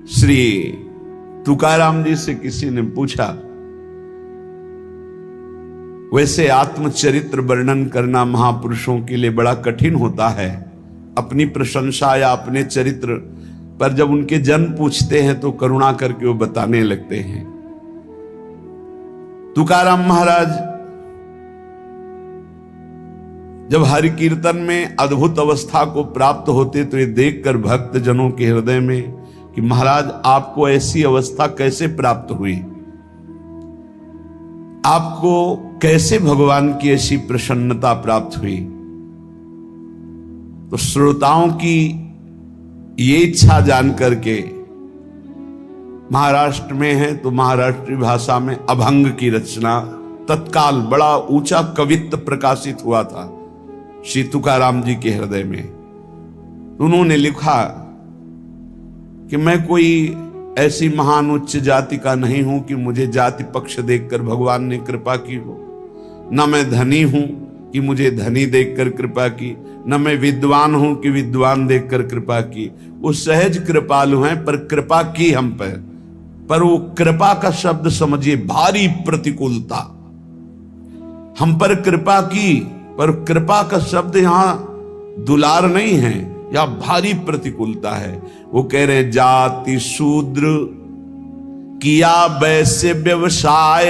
श्री तुकाराम जी से किसी ने पूछा, वैसे आत्मचरित्र वर्णन करना महापुरुषों के लिए बड़ा कठिन होता है, अपनी प्रशंसा या अपने चरित्र पर जब उनके जन पूछते हैं तो करुणा करके वो बताने लगते हैं। तुकाराम महाराज जब हरि कीर्तन में अद्भुत अवस्था को प्राप्त होते तो ये देखकर भक्त जनों के हृदय में कि महाराज आपको ऐसी अवस्था कैसे प्राप्त हुई, आपको कैसे भगवान की ऐसी प्रसन्नता प्राप्त हुई। तो श्रोताओं की ये इच्छा जान करके, महाराष्ट्र में है तो महाराष्ट्री भाषा में अभंग की रचना तत्काल बड़ा ऊंचा कवित्व प्रकाशित हुआ था श्री तुकाराम जी के हृदय में। उन्होंने लिखा कि मैं कोई ऐसी महान उच्च जाति का नहीं हूं कि मुझे जाति पक्ष देखकर भगवान ने कृपा की हो, न मैं धनी हूं कि मुझे धनी देखकर कृपा की, न मैं विद्वान हूं कि विद्वान देखकर कृपा की। वो सहज कृपालु हैं पर कृपा की हम पर वो कृपा का शब्द समझिए भारी प्रतिकूलता। हम पर कृपा की पर कृपा का शब्द यहां दुलार नहीं है, या भारी प्रतिकूलता है। वो कह रहे जाति शूद्र किया वैसे व्यवसाय,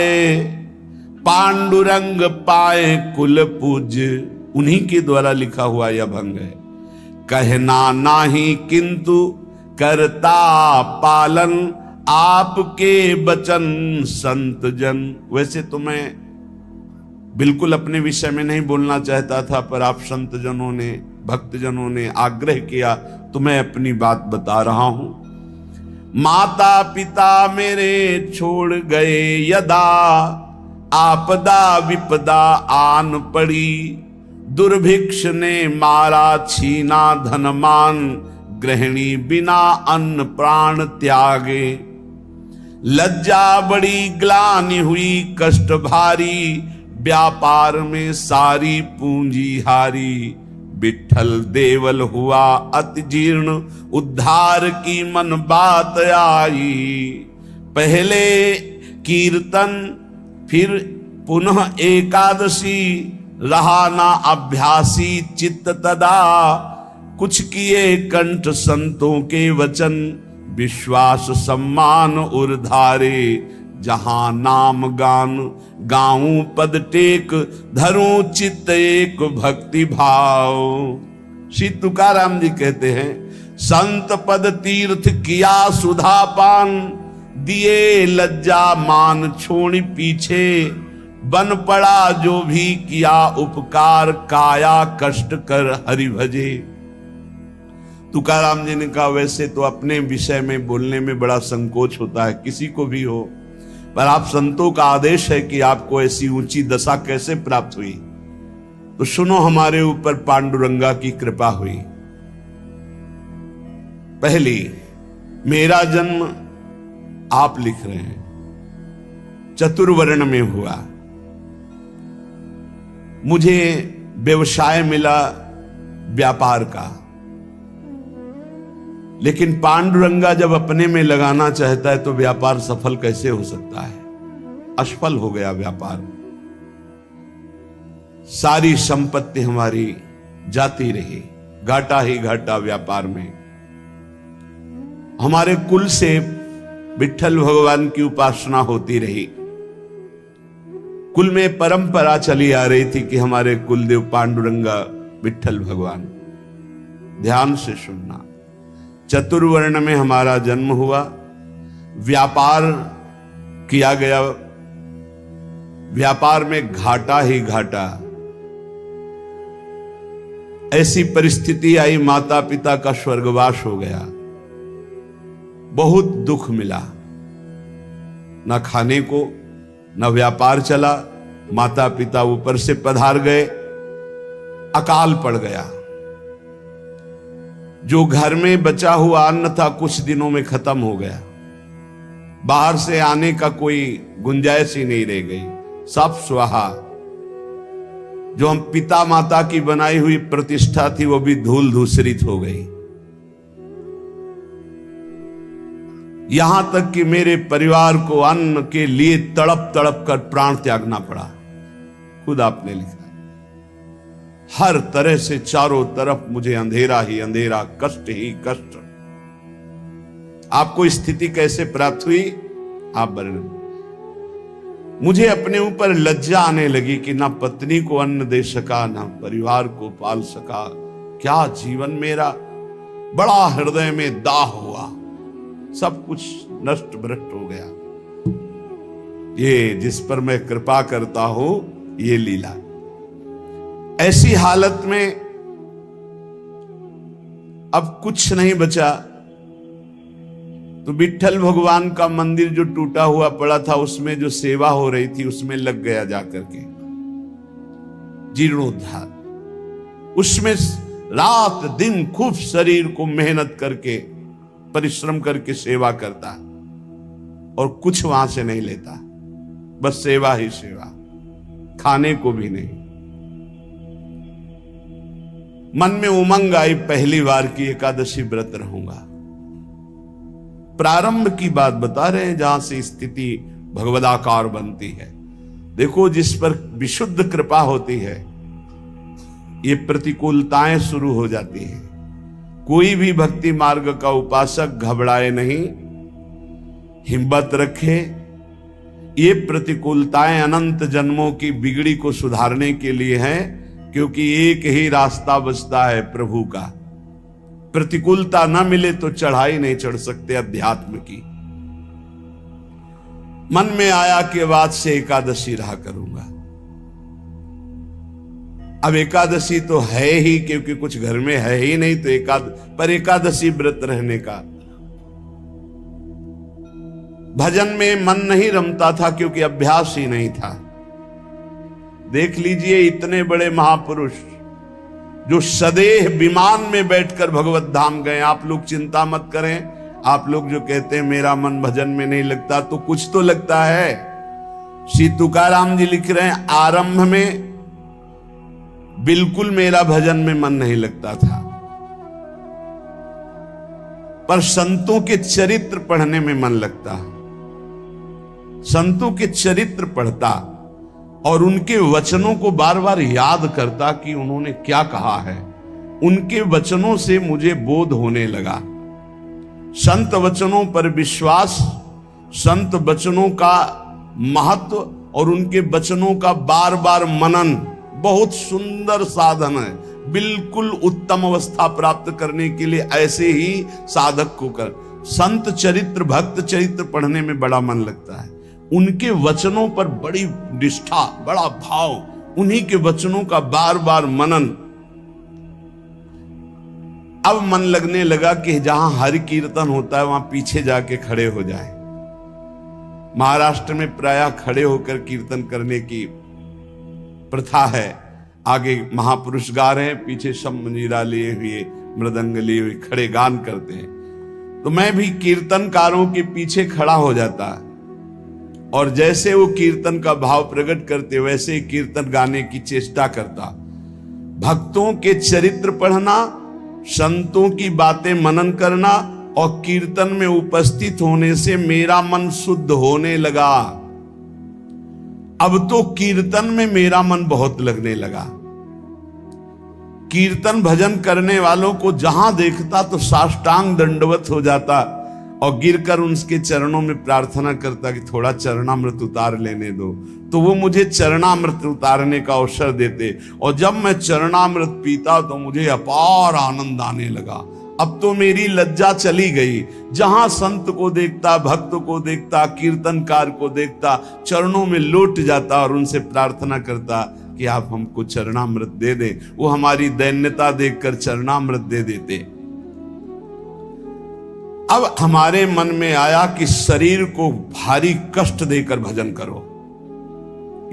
पांडुरंग पाए कुल पूज। उन्हीं के द्वारा लिखा हुआ यह भंग है। कहना नाही किंतु करता पालन, आपके वचन संत जन। वैसे तो मैं बिल्कुल अपने विषय में नहीं बोलना चाहता था, पर आप संत जनों ने, भक्त जनों ने आग्रह किया तो मैं अपनी बात बता रहा हूं। माता पिता मेरे छोड़ गए यदा, आपदा विपदा आन पड़ी। दुर्भिक्ष ने मारा छीना धनमान, गृहिणी बिना अन्न प्राण त्यागे। लज्जा बड़ी ग्लानि हुई कष्ट भारी, व्यापार में सारी पूंजी हारी। विठल देवल हुआ अति जीर्ण, उद्धार की मन बात आई। पहले कीर्तन फिर पुनः एकादशी, रहा ना अभ्यासी चित्त तदा। कुछ किए कंठ संतों के वचन, विश्वास सम्मान उर्धारे। जहां नाम गान गाऊं पद टेक, धरूं चित्त एक भक्ति भाव। श्री तुकाराम जी कहते हैं, संत पद तीर्थ किया सुधा पान, दिए लज्जा मान छोड़ी पीछे। बन पड़ा जो भी किया उपकार, काया कष्ट कर हरि भजे। तुकाराम जी ने कहा, वैसे तो अपने विषय में बोलने में बड़ा संकोच होता है, किसी को भी हो, पर आप संतों का आदेश है कि आपको ऐसी ऊंची दशा कैसे प्राप्त हुई, तो सुनो हमारे ऊपर पांडुरंगा की कृपा हुई। पहली, मेरा जन्म आप लिख रहे हैं चतुर्वर्ण में हुआ। मुझे व्यवसाय मिला व्यापार का, लेकिन पांडुरंगा जब अपने में लगाना चाहता है तो व्यापार सफल कैसे हो सकता है? असफल हो गया व्यापार। सारी संपत्ति हमारी जाती रही, घाटा ही घाटा व्यापार में। हमारे कुल से विठ्ठल भगवान की उपासना होती रही। कुल में परंपरा चली आ रही थी कि हमारे कुलदेव पांडुरंगा विठ्ठल भगवान। ध्यान से सुनना, चतुर्वर्ण में हमारा जन्म हुआ, व्यापार किया गया, व्यापार में घाटा ही घाटा। ऐसी परिस्थिति आई, माता पिता का स्वर्गवास हो गया, बहुत दुख मिला। न खाने को, न व्यापार चला, माता पिता ऊपर से पधार गए, अकाल पड़ गया। जो घर में बचा हुआ अन्न था कुछ दिनों में खत्म हो गया, बाहर से आने का कोई गुंजाइश ही नहीं रह गई, सब स्वाहा। जो हम पिता माता की बनाई हुई प्रतिष्ठा थी वो भी धूल धूसरित हो गई। यहां तक कि मेरे परिवार को अन्न के लिए तड़प तड़प कर प्राण त्यागना पड़ा। खुद आपने लिखा है, हर तरह से चारों तरफ मुझे अंधेरा ही अंधेरा, कष्ट ही कष्ट। आपको स्थिति कैसे प्राप्त हुई आप वर्णन। मुझे अपने ऊपर लज्जा आने लगी कि ना पत्नी को अन्न दे सका, ना परिवार को पाल सका। क्या जीवन मेरा, बड़ा हृदय में दाह हुआ, सब कुछ नष्ट भ्रष्ट हो गया। ये जिस पर मैं कृपा करता हूं ये लीला। ऐसी हालत में अब कुछ नहीं बचा, तो विट्ठल भगवान का मंदिर जो टूटा हुआ पड़ा था उसमें जो सेवा हो रही थी उसमें लग गया जाकर के, जीर्णोद्धार। उसमें रात दिन खूब शरीर को मेहनत करके परिश्रम करके सेवा करता और कुछ वहां से नहीं लेता, बस सेवा ही सेवा, खाने को भी नहीं। मन में उमंग आई, पहली बार की एकादशी व्रत रहूंगा। प्रारंभ की बात बता रहे हैं जहां से स्थिति भगवदाकार बनती है। देखो, जिस पर विशुद्ध कृपा होती है ये प्रतिकूलताएं शुरू हो जाती हैं। कोई भी भक्ति मार्ग का उपासक घबराए नहीं, हिम्मत रखे। ये प्रतिकूलताएं अनंत जन्मों की बिगड़ी को सुधारने के लिए हैं, क्योंकि एक ही रास्ता बचता है प्रभु का। प्रतिकूलता न मिले तो चढ़ाई नहीं चढ़ सकते अध्यात्म की। मन में आया कि बाद से एकादशी रहा करूंगा। अब एकादशी तो है ही, क्योंकि कुछ घर में है ही नहीं, तो पर एकादशी व्रत रहने का। भजन में मन नहीं रमता था क्योंकि अभ्यास ही नहीं था। देख लीजिए, इतने बड़े महापुरुष जो सदेह विमान में बैठकर भगवत धाम गए। आप लोग चिंता मत करें, आप लोग जो कहते हैं मेरा मन भजन में नहीं लगता, तो कुछ तो लगता है। श्री तुकाराम जी लिख रहे हैं, आरंभ में बिल्कुल मेरा भजन में मन नहीं लगता था, पर संतों के चरित्र पढ़ने में मन लगता। संतों के चरित्र पढ़ता और उनके वचनों को बार बार याद करता कि उन्होंने क्या कहा है। उनके वचनों से मुझे बोध होने लगा। संत वचनों पर विश्वास, संत वचनों का महत्व और उनके वचनों का बार बार मनन बहुत सुंदर साधन है। बिल्कुल उत्तम अवस्था प्राप्त करने के लिए ऐसे ही साधक को कर। संत चरित्र, भक्त चरित्र पढ़ने में बड़ा मन लगता है। उनके वचनों पर बड़ी निष्ठा, बड़ा भाव, उन्हीं के वचनों का बार बार मनन। अब मन लगने लगा कि जहां हरि कीर्तन होता है वहां पीछे जाके खड़े हो जाए। महाराष्ट्र में प्रायः खड़े होकर कीर्तन करने की प्रथा है। आगे महापुरुष गा रहे हैं, पीछे शंभनीरा लिए हुए, मृदंग लिए हुए खड़े गान करते हैं। तो मैं भी कीर्तनकारों के पीछे खड़ा हो जाता और जैसे वो कीर्तन का भाव प्रकट करते वैसे ही कीर्तन गाने की चेष्टा करता। भक्तों के चरित्र पढ़ना, संतों की बातें मनन करना और कीर्तन में उपस्थित होने से मेरा मन शुद्ध होने लगा। अब तो कीर्तन में मेरा मन बहुत लगने लगा। कीर्तन भजन करने वालों को जहां देखता तो साष्टांग दंडवत हो जाता और गिरकर उनके चरणों में प्रार्थना करता कि थोड़ा चरणामृत उतार लेने दो। तो वो मुझे चरणामृत उतारने का अवसर देते और जब मैं चरणामृत पीता तो मुझे अपार आनंद आने लगा। अब तो मेरी लज्जा चली गई। जहां संत को देखता, भक्त को देखता, कीर्तनकार को देखता, चरणों में लौट जाता और उनसे प्रार्थना करता कि आप हमको चरणामृत दे दें। वो हमारी दैन्यता देखकर चरणामृत दे देते। अब हमारे मन में आया कि शरीर को भारी कष्ट देकर भजन करो।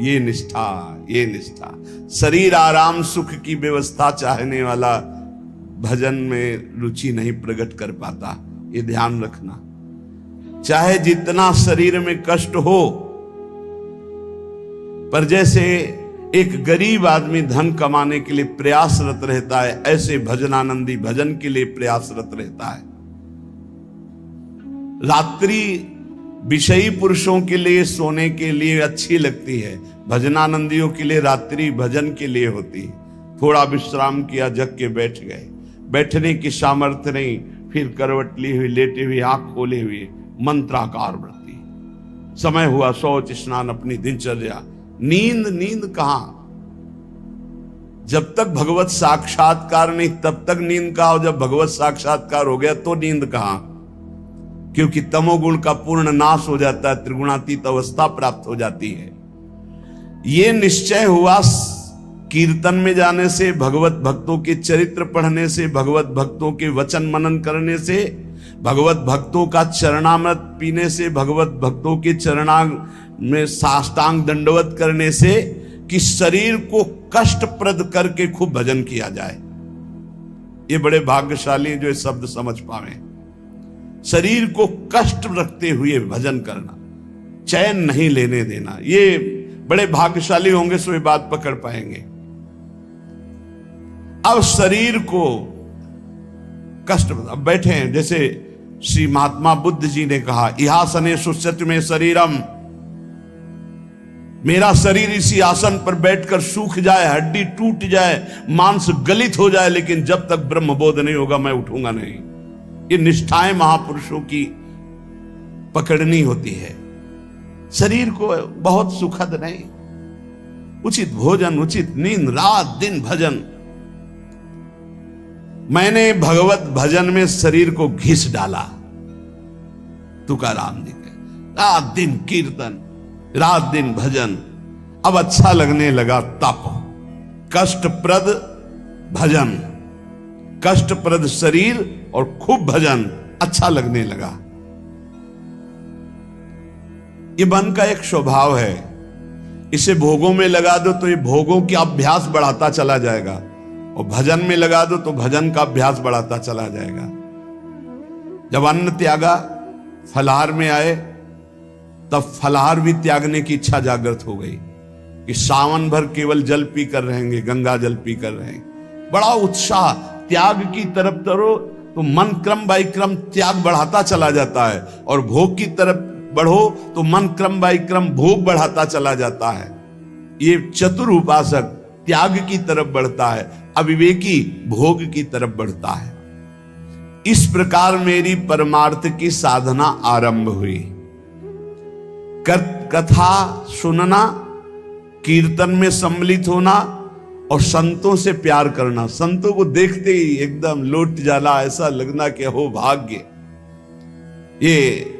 ये निष्ठा, ये निष्ठा। शरीर आराम सुख की व्यवस्था चाहने वाला भजन में रुचि नहीं प्रकट कर पाता। ये ध्यान रखना। चाहे जितना शरीर में कष्ट हो, पर जैसे एक गरीब आदमी धन कमाने के लिए प्रयासरत रहता है, ऐसे भजनानंदी भजन के लिए प्रयासरत रहता है। रात्रि विषयी पुरुषों के लिए सोने के लिए अच्छी लगती है, भजनानंदियों के लिए रात्रि भजन के लिए होती है। थोड़ा विश्राम किया, जग के बैठ गए, बैठने की सामर्थ्य नहीं, फिर करवट ली हुई लेटे हुए आंख खोले हुए मंत्राकार वृत्ति, समय हुआ शौच स्नान, अपनी दिनचर्या, नींद कहां? जब तक भगवत साक्षात्कार नहीं तब तक नींद कहां, जब भगवत साक्षात्कार हो गया तो नींद कहां? क्योंकि तमोगुण का पूर्ण नाश हो जाता है, त्रिगुणातीत अवस्था प्राप्त हो जाती है। यह निश्चय हुआ कीर्तन में जाने से, भगवत भक्तों के चरित्र पढ़ने से, भगवत भक्तों के वचन मनन करने से, भगवत भक्तों का चरणामृत पीने से, भगवत भक्तों के चरणांग में साष्टांग दंडवत करने से, कि शरीर को कष्टप्रद करके खूब भजन किया जाए। ये बड़े भाग्यशाली जो ये शब्द समझ पावे। शरीर को कष्ट रखते हुए भजन करना, चैन नहीं लेने देना, ये बड़े भाग्यशाली होंगे सो ये बात पकड़ पाएंगे। अब शरीर को कष्ट, अब बैठे हैं, जैसे श्री महात्मा बुद्ध जी ने कहा, इहासने सुसत्य में शरीरम, मेरा शरीर इसी आसन पर बैठकर सूख जाए, हड्डी टूट जाए, मांस गलित हो जाए, लेकिन जब तक ब्रह्म बोध नहीं होगा मैं उठूंगा नहीं। ये निष्ठाएं महापुरुषों की पकड़नी होती है। शरीर को बहुत सुखद नहीं, उचित भोजन, उचित नींद, रात दिन भजन। मैंने भगवत भजन में शरीर को घिस डाला, तुकाराम जी के, रात दिन कीर्तन, रात दिन भजन। अब अच्छा लगने लगा तप, कष्टप्रद भजन, कष्टप्रद शरीर और खूब भजन अच्छा लगने लगा। ये मन का एक स्वभाव है, इसे भोगों में लगा दो तो ये भोगों का अभ्यास बढ़ाता चला जाएगा, और भजन में लगा दो तो भजन का अभ्यास बढ़ाता चला जाएगा। जब अन्न त्यागा, फलाहार में आए, तब फलाहार भी त्यागने की इच्छा जागृत हो गई कि सावन भर केवल जल पी कर रहेंगे, गंगा जल पी कर रहेंगे। बड़ा उत्साह, त्याग की तरफ तरो तो मन क्रम बाई क्रम त्याग बढ़ाता चला जाता है, और भोग की तरफ बढ़ो तो मन क्रम बाई क्रम भोग बढ़ाता चला जाता है। ये चतुर उपासक त्याग की तरफ बढ़ता है, अविवेकी भोग की तरफ बढ़ता है। इस प्रकार मेरी परमार्थ की साधना आरंभ हुई। कथा सुनना, कीर्तन में सम्मिलित होना और संतों से प्यार करना। संतों को देखते ही एकदम लौट जाला, ऐसा लगना कि हो भाग्य। ये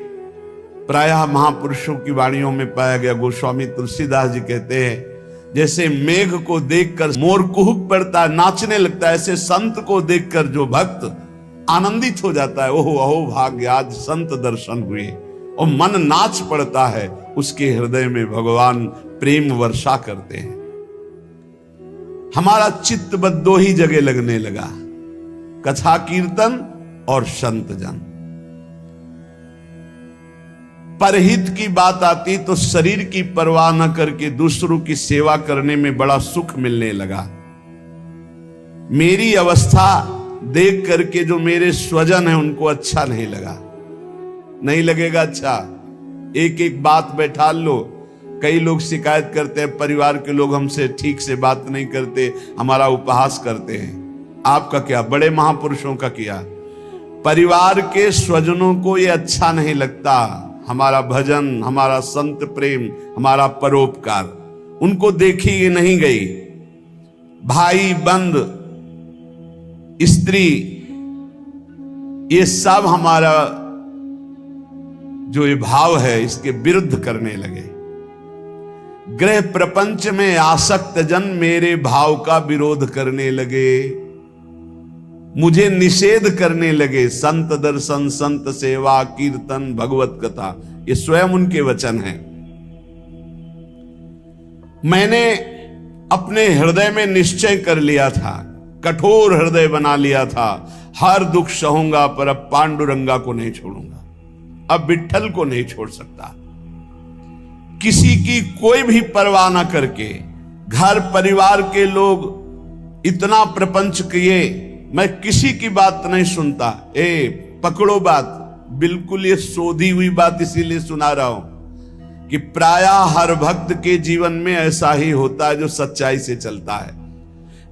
प्रायः महापुरुषों की वाणियों में पाया गया। गोस्वामी तुलसीदास जी कहते हैं, जैसे मेघ को देखकर मोर कुहुक पड़ता है, नाचने लगता है, ऐसे संत को देखकर जो भक्त आनंदित हो जाता है, ओहो अहो भाग्य, आज संत दर्शन हुए, और मन नाच पड़ता है, उसके हृदय में भगवान प्रेम वर्षा करते हैं। हमारा चित्त बस दो ही जगह लगने लगा, कथा कीर्तन और संत जन। परहित की बात आती तो शरीर की परवाह न करके दूसरों की सेवा करने में बड़ा सुख मिलने लगा। मेरी अवस्था देख करके जो मेरे स्वजन हैं उनको अच्छा नहीं लगा। नहीं लगेगा अच्छा, एक एक बात बैठा लो। कई लोग शिकायत करते हैं, परिवार के लोग हमसे ठीक से बात नहीं करते, हमारा उपहास करते हैं। आपका क्या, बड़े महापुरुषों का किया। परिवार के स्वजनों को ये अच्छा नहीं लगता, हमारा भजन, हमारा संत प्रेम, हमारा परोपकार, उनको देखी ये नहीं गई। भाई बंद, स्त्री, ये सब हमारा जो ये भाव है इसके विरुद्ध करने लगे। ग्रह प्रपंच में आसक्त जन मेरे भाव का विरोध करने लगे, मुझे निषेध करने लगे। संत दर्शन, संत सेवा, कीर्तन, भगवत कथा, ये स्वयं उनके वचन हैं। मैंने अपने हृदय में निश्चय कर लिया था, कठोर हृदय बना लिया था, हर दुख सहूंगा पर अब पांडुरंगा को नहीं छोड़ूंगा, अब विट्ठल को नहीं छोड़ सकता। किसी की कोई भी परवाह ना करके, घर परिवार के लोग इतना प्रपंच किए, मैं किसी की बात नहीं सुनता। पकड़ो बात, बिल्कुल ये शोधी हुई बात इसीलिए सुना रहा हूं कि प्रायः हर भक्त के जीवन में ऐसा ही होता है जो सच्चाई से चलता है।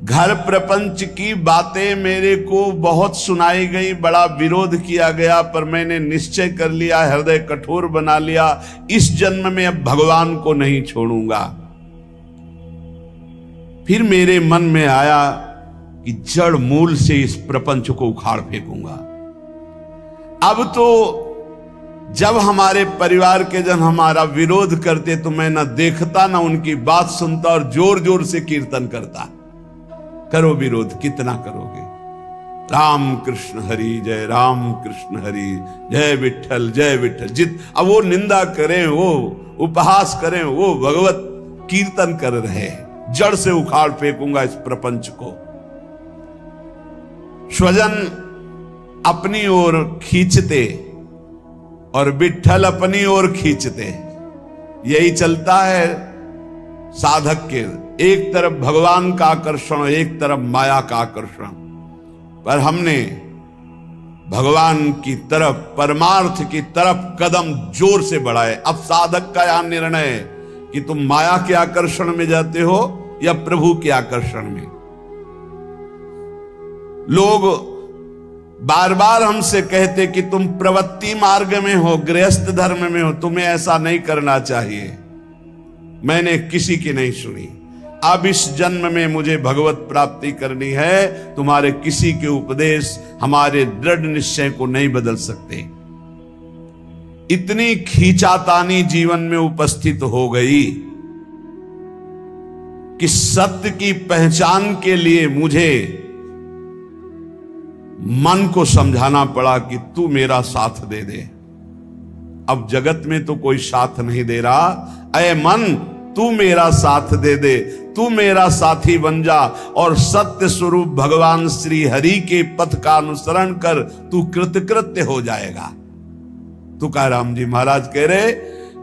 घर प्रपंच की बातें मेरे को बहुत सुनाई गई, बड़ा विरोध किया गया, पर मैंने निश्चय कर लिया, हृदय कठोर बना लिया, इस जन्म में अब भगवान को नहीं छोड़ूंगा। फिर मेरे मन में आया कि जड़ मूल से इस प्रपंच को उखाड़ फेंकूंगा। अब तो जब हमारे परिवार के जन हमारा विरोध करते तो मैं न देखता न उनकी बात सुनता और जोर जोर से कीर्तन करता। करो विरोध, कितना करोगे? राम कृष्ण हरि जय, राम कृष्ण हरि जय, विठ्ठल जय विठ्ठल। अब वो निंदा करें, वो उपहास करें, वो भगवत कीर्तन कर रहे हैं। जड़ से उखाड़ फेंकूंगा इस प्रपंच को। स्वजन अपनी ओर खींचते और विठ्ठल अपनी ओर खींचते, यही चलता है साधक के। एक तरफ भगवान का आकर्षण, एक तरफ माया का आकर्षण। पर हमने भगवान की तरफ, परमार्थ की तरफ कदम जोर से बढ़ाए। अब साधक का यहां निर्णय है कि तुम माया के आकर्षण में जाते हो या प्रभु के आकर्षण में। लोग बार बार हमसे कहते कि तुम प्रवृत्ति मार्ग में हो, गृहस्थ धर्म में हो, तुम्हें ऐसा नहीं करना चाहिए। मैंने किसी की नहीं सुनी। अब इस जन्म में मुझे भगवत प्राप्ति करनी है। तुम्हारे किसी के उपदेश हमारे दृढ़ निश्चय को नहीं बदल सकते। इतनी खींचातानी जीवन में उपस्थित हो गई कि सत्य की पहचान के लिए मुझे मन को समझाना पड़ा कि तू मेरा साथ दे दे। अब जगत में तो कोई साथ नहीं दे रहा। अय मन, तू मेरा साथ दे दे, तू मेरा साथी बन जा और सत्य स्वरूप भगवान श्री हरि के पथ का अनुसरण कर, तू कृतकृत्य हो जाएगा। तुकाराम जी महाराज कह रहे,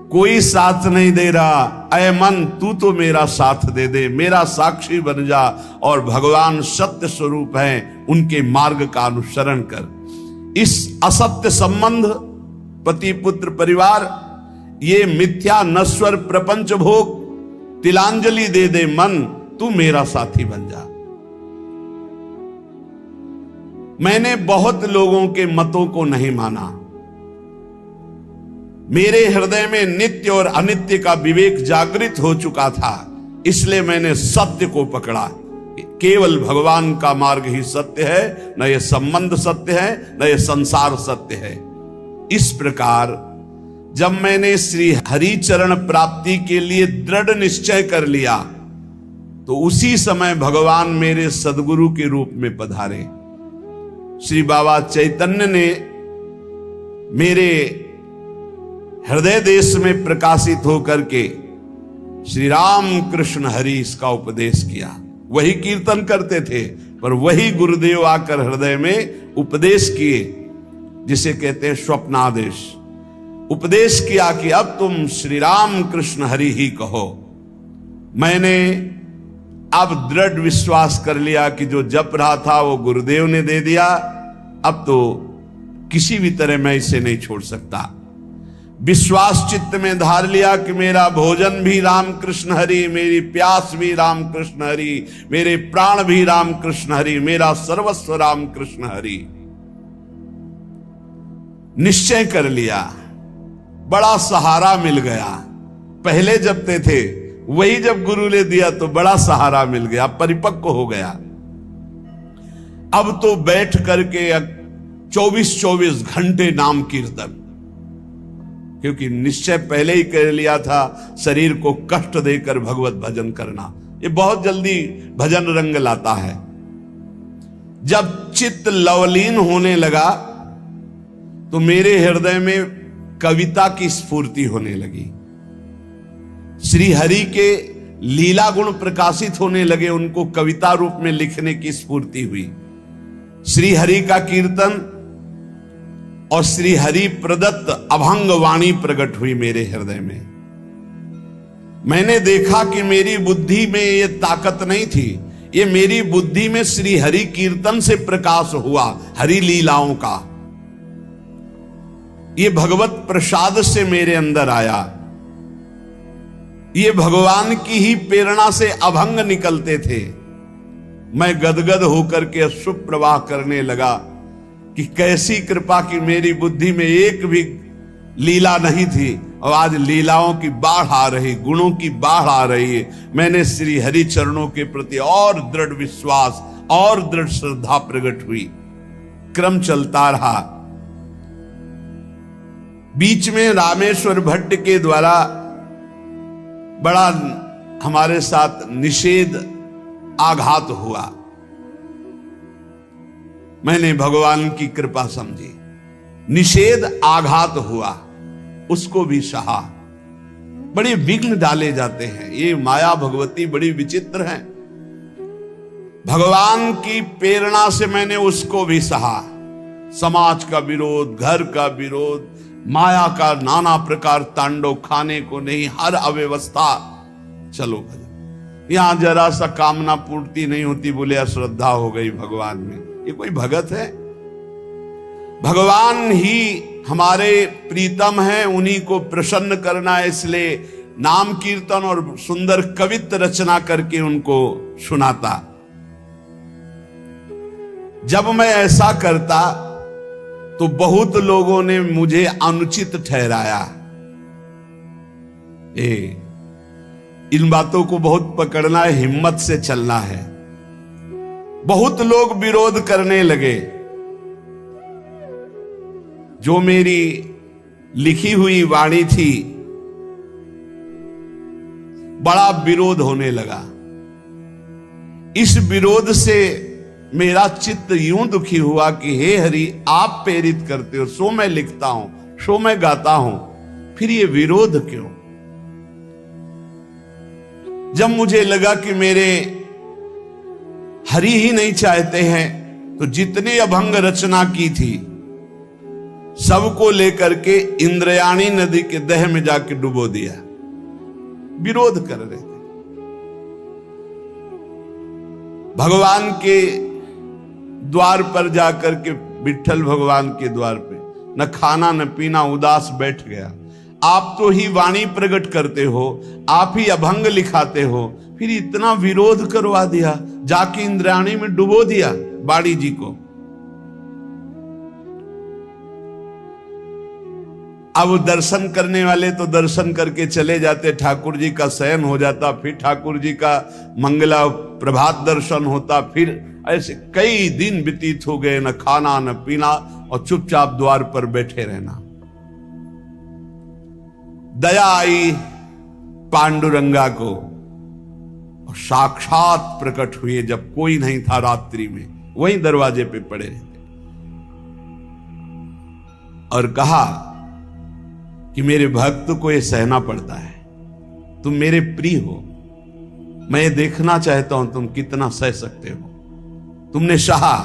कोई साथ नहीं दे रहा। अय मन, तू तो मेरा साथ दे दे, मेरा साक्षी बन जा और भगवान सत्य स्वरूप हैं, उनके मार्ग का अनुसरण कर। इस असत्य संबंध, पति पुत्र परिवार, ये मिथ्या नश्वर प्रपंच भोग, तिलांजलि दे दे मन, तू मेरा साथी बन जा। मैंने बहुत लोगों के मतों को नहीं माना। मेरे हृदय में नित्य और अनित्य का विवेक जागृत हो चुका था, इसलिए मैंने सत्य को पकड़ा। केवल भगवान का मार्ग ही सत्य है, न ये संबंध सत्य है, न ये संसार सत्य है। इस प्रकार जब मैंने श्री हरि चरण प्राप्ति के लिए दृढ़ निश्चय कर लिया, तो उसी समय भगवान मेरे सदगुरु के रूप में पधारे। श्री बाबा चैतन्य ने मेरे हृदय देश में प्रकाशित होकर के श्री राम कृष्ण हरि इसका उपदेश किया। वही कीर्तन करते थे, पर वही गुरुदेव आकर हृदय में उपदेश किए, जिसे कहते हैं स्वप्नादेश। उपदेश किया कि अब तुम श्री राम कृष्ण हरि ही कहो। मैंने अब दृढ़ विश्वास कर लिया कि जो जप रहा था वो गुरुदेव ने दे दिया। अब तो किसी भी तरह मैं इसे नहीं छोड़ सकता। विश्वास चित्त में धार लिया कि मेरा भोजन भी राम कृष्ण हरि, मेरी प्यास भी राम कृष्ण हरि, मेरे प्राण भी राम कृष्ण हरि, मेरा सर्वस्व राम कृष्ण हरि। निश्चय कर लिया, बड़ा सहारा मिल गया। पहले जपते थे, वही जब गुरु ने दिया तो बड़ा सहारा मिल गया, परिपक्व हो गया। अब तो बैठ करके 24-24 घंटे नाम कीर्तन, क्योंकि निश्चय पहले ही कर लिया था शरीर को कष्ट देकर भगवत भजन करना। ये बहुत जल्दी भजन रंग लाता है। जब चित्त लवलीन होने लगा तो मेरे हृदय में कविता की स्फूर्ति होने लगी। श्री हरि के लीला गुण प्रकाशित होने लगे, उनको कविता रूप में लिखने की स्फूर्ति हुई। श्री हरि का कीर्तन और श्री हरि प्रदत्त अभंग वाणी प्रकट हुई मेरे हृदय में। मैंने देखा कि मेरी बुद्धि में ये ताकत नहीं थी, ये मेरी बुद्धि में श्री हरि कीर्तन से प्रकाश हुआ, हरि लीलाओं का। ये भगवत प्रसाद से मेरे अंदर आया। ये भगवान की ही प्रेरणा से अभंग निकलते थे। मैं गदगद होकर के अश्रु प्रवाह करने लगा कि कैसी कृपा की मेरी बुद्धि में एक भी लीला नहीं थी और आज लीलाओं की बाढ़ आ रही, गुणों की बाढ़ आ रही है। मैंने श्री हरि चरणों के प्रति और दृढ़ विश्वास और दृढ़ श्रद्धा प्रकट हुई। क्रम चलता रहा। बीच में रामेश्वर भट्ट के द्वारा बड़ा हमारे साथ निषेध आघात हुआ। मैंने भगवान की कृपा समझी, निषेध आघात हुआ, उसको भी सहा। बड़े विघ्न डाले जाते हैं। ये माया भगवती बड़ी विचित्र है। भगवान की प्रेरणा से मैंने उसको भी सहा। समाज का विरोध, घर का विरोध, माया का नाना प्रकार तांडव, खाने को नहीं, हर अव्यवस्था। चलो भजन, यहां जरा सा कामना पूर्ति नहीं होती, बोले अश्रद्धा हो गई भगवान में। ये कोई भगत है? भगवान ही हमारे प्रीतम हैं, उन्हीं को प्रसन्न करना है। इसलिए नाम कीर्तन और सुंदर कवित्त रचना करके उनको सुनाता। जब मैं ऐसा करता तो बहुत लोगों ने मुझे अनुचित ठहराया। इन बातों को बहुत पकड़ना है, हिम्मत से चलना है। बहुत लोग विरोध करने लगे। जो मेरी लिखी हुई वाणी थी, बड़ा विरोध होने लगा। इस विरोध से मेरा चित्त यूं दुखी हुआ कि हे हरि, आप प्रेरित करते हो, सो मैं लिखता हूं, सो मैं गाता हूं, फिर ये विरोध क्यों? जब मुझे लगा कि मेरे हरि ही नहीं चाहते हैं, तो जितने अभंग रचना की थी सबको लेकर के इंद्रयाणी नदी के दह में जाके डुबो दिया। विरोध कर रहे थे। भगवान के द्वार पर जाकर के, विठ्ठल भगवान के द्वार पे न खाना न पीना, उदास बैठ गया। आप तो ही वाणी प्रकट करते हो, आप ही अभंग लिखाते हो, फिर इतना विरोध करवा दिया, जाके इंद्रायणी में डुबो दिया बाड़ी जी को। अब दर्शन करने वाले तो दर्शन करके चले जाते, ठाकुर जी का शयन हो जाता, फिर ठाकुर जी का मंगला प्रभात दर्शन होता, फिर ऐसे कई दिन व्यतीत हो गए, न खाना न पीना और चुपचाप द्वार पर बैठे रहना। दया आई पांडुरंगा को और साक्षात प्रकट हुए जब कोई नहीं था रात्रि में, वहीं दरवाजे पे पड़े रहते और कहा कि मेरे भक्त को यह सहना पड़ता है, तुम मेरे प्रिय हो, मैं ये देखना चाहता हूं तुम कितना सह सकते हो। तुमने सहा,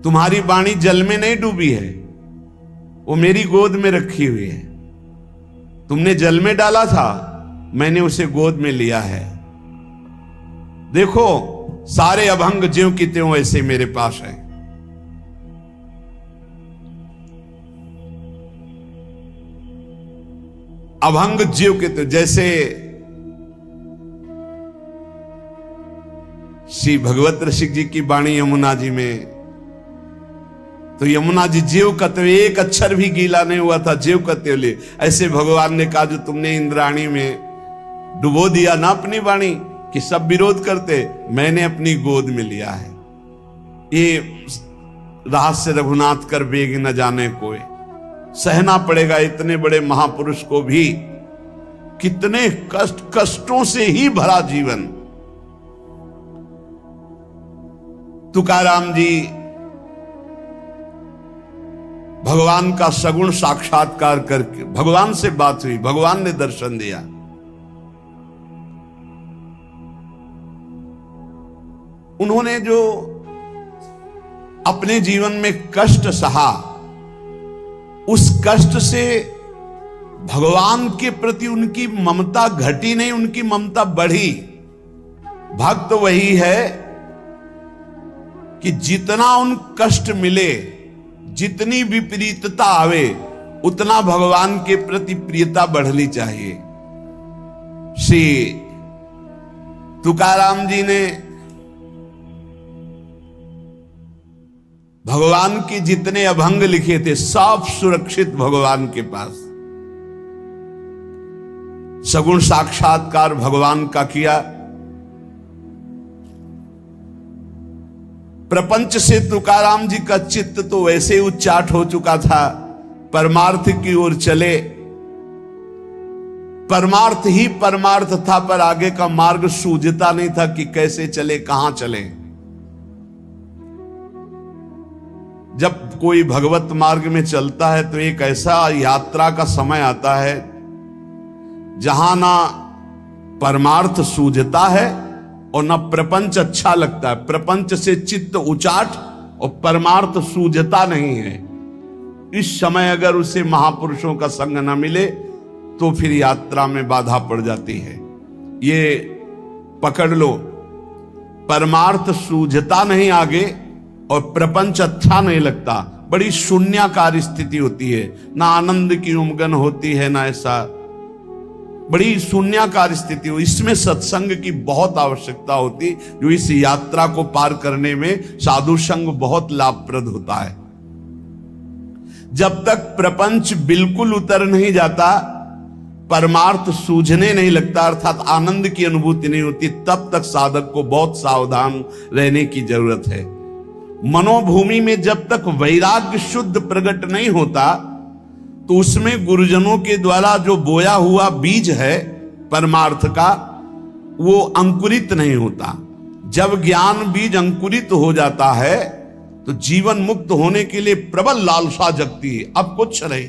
तुम्हारी वाणी जल में नहीं डूबी है, वो मेरी गोद में रखी हुई है। तुमने जल में डाला था, मैंने उसे गोद में लिया है। देखो सारे अभंग ज्यों की त्यों ऐसे मेरे पास है। अभंग ज्यों के त्यों, जैसे श्री भगवत रसिक जी की वाणी यमुना जी में, तो यमुना जी ज्यों का त्यों, एक अक्षर भी गीला नहीं हुआ था, ज्यों का त्यों ले। ऐसे भगवान ने कहा जो तुमने इंद्राणी में डुबो दिया ना अपनी वाणी, कि सब विरोध करते, मैंने अपनी गोद में लिया है। ये रहस्य रघुनाथ कर बेग न जाने कोई। सहना पड़ेगा इतने बड़े महापुरुष को भी, कितने कष्टों से ही भरा जीवन। तुकाराम जी भगवान का सगुण साक्षात्कार करके, भगवान से बात हुई, भगवान ने दर्शन दिया। उन्होंने जो अपने जीवन में कष्ट सहा, उस कष्ट से भगवान के प्रति उनकी ममता घटी नहीं, उनकी ममता बढ़ी। भक्त वही है कि जितना उन कष्ट मिले, जितनी विपरीतता आवे उतना भगवान के प्रति प्रियता बढ़नी चाहिए। श्री तुकाराम जी ने भगवान के जितने अभंग लिखे थे सब सुरक्षित भगवान के पास। सगुण साक्षात्कार भगवान का किया। प्रपंच से तुकाराम जी का चित्त तो वैसे ही उच्चाट हो चुका था, परमार्थ की ओर चले। परमार्थ ही परमार्थ था, पर आगे का मार्ग सूझता नहीं था कि कैसे चले, कहां चले। जब कोई भगवत मार्ग में चलता है तो एक ऐसा यात्रा का समय आता है जहां ना परमार्थ सूझता है और ना प्रपंच अच्छा लगता है। प्रपंच से चित्त उचाट और परमार्थ सूझता नहीं है। इस समय अगर उसे महापुरुषों का संग न मिले तो फिर यात्रा में बाधा पड़ जाती है। ये पकड़ लो, परमार्थ सूझता नहीं आगे और प्रपंच अच्छा नहीं लगता। बड़ी शून्याकार स्थिति होती है, ना आनंद की उमगन होती है ना ऐसा, बड़ी शून्याकार स्थिति हो। इसमें सत्संग की बहुत आवश्यकता होती, जो इस यात्रा को पार करने में साधु संग बहुत लाभप्रद होता है। जब तक प्रपंच बिल्कुल उतर नहीं जाता, परमार्थ सूझने नहीं लगता, अर्थात आनंद की अनुभूति नहीं होती, तब तक साधक को बहुत सावधान रहने की जरूरत है। मनोभूमि में जब तक वैराग्य शुद्ध प्रकट नहीं होता तो उसमें गुरुजनों के द्वारा जो बोया हुआ बीज है परमार्थ का, वो अंकुरित नहीं होता। जब ज्ञान बीज अंकुरित हो जाता है तो जीवन मुक्त होने के लिए प्रबल लालसा जगती है। अब कुछ नहीं,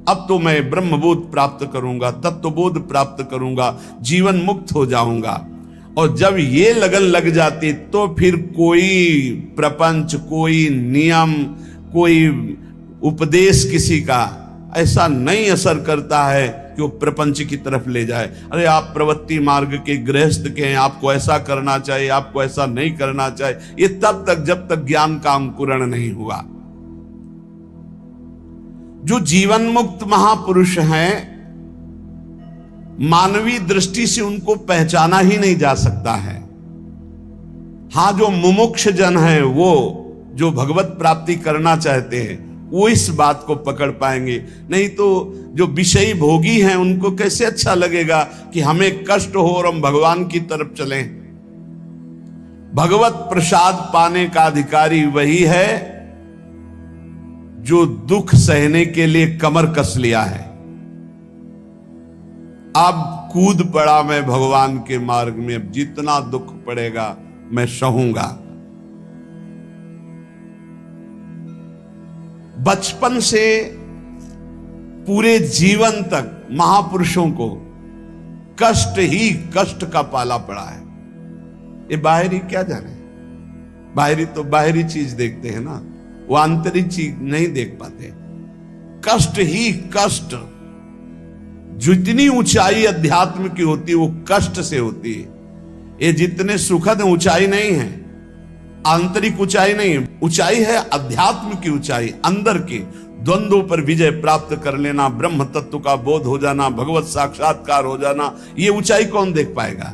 अब तो मैं ब्रह्मबोध प्राप्त करूंगा, तत्वबोध प्राप्त करूंगा, जीवन मुक्त हो जाऊंगा। और जब ये लगन लग जाती तो फिर कोई प्रपंच, कोई नियम, कोई उपदेश किसी का ऐसा नहीं असर करता है कि वो प्रपंच की तरफ ले जाए। अरे आप प्रवृत्ति मार्ग के गृहस्थ के हैं, आपको ऐसा करना चाहिए, आपको ऐसा नहीं करना चाहिए, ये तब तक जब तक ज्ञान का अंकुरण नहीं हुआ। जो जीवन मुक्त महापुरुष हैं, मानवीय दृष्टि से उनको पहचाना ही नहीं जा सकता है। हां, जो मुमुक्ष जन है, वो जो भगवत प्राप्ति करना चाहते हैं, वो इस बात को पकड़ पाएंगे। नहीं तो जो विषयी भोगी हैं उनको कैसे अच्छा लगेगा कि हमें कष्ट हो और हम भगवान की तरफ चलें। भगवत प्रसाद पाने का अधिकारी वही है जो दुख सहने के लिए कमर कस लिया है। अब कूद पड़ा मैं भगवान के मार्ग में, अब जितना दुख पड़ेगा मैं सहूंगा। बचपन से पूरे जीवन तक महापुरुषों को कष्ट ही कष्ट का पाला पड़ा है। ये बाहरी क्या जाने, बाहरी तो बाहरी चीज देखते हैं ना, वो आंतरिक चीज नहीं देख पाते। कष्ट ही कष्ट, जितनी ऊंचाई अध्यात्म की होती है वो कष्ट से होती है। ये जितने सुखद ऊंचाई नहीं है, आंतरिक ऊंचाई नहीं है, ऊंचाई है अध्यात्म की ऊंचाई, अंदर की द्वंद्वों पर विजय प्राप्त कर लेना, ब्रह्म तत्व का बोध हो जाना, भगवत साक्षात्कार हो जाना। ये ऊंचाई कौन देख पाएगा?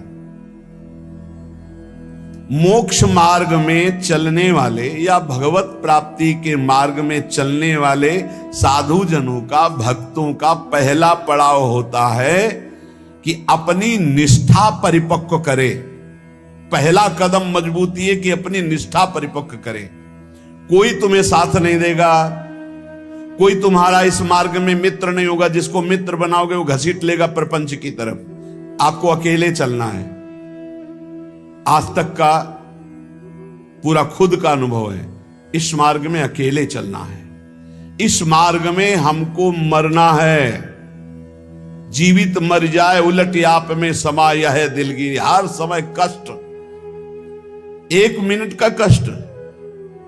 मोक्ष मार्ग में चलने वाले या भगवत प्राप्ति के मार्ग में चलने वाले साधु जनों का, भक्तों का पहला पड़ाव होता है कि अपनी निष्ठा परिपक्व करे। पहला कदम मजबूती है कि अपनी निष्ठा परिपक्व करे। कोई तुम्हें साथ नहीं देगा, कोई तुम्हारा इस मार्ग में मित्र नहीं होगा। जिसको मित्र बनाओगे वो घसीट लेगा प्रपंच की तरफ। आपको अकेले चलना है। आज तक का पूरा खुद का अनुभव है, इस मार्ग में अकेले चलना है। इस मार्ग में हमको मरना है। जीवित मर जाए उलट आप में समाया है दिलगिरी। हर समय कष्ट, एक मिनट का कष्ट,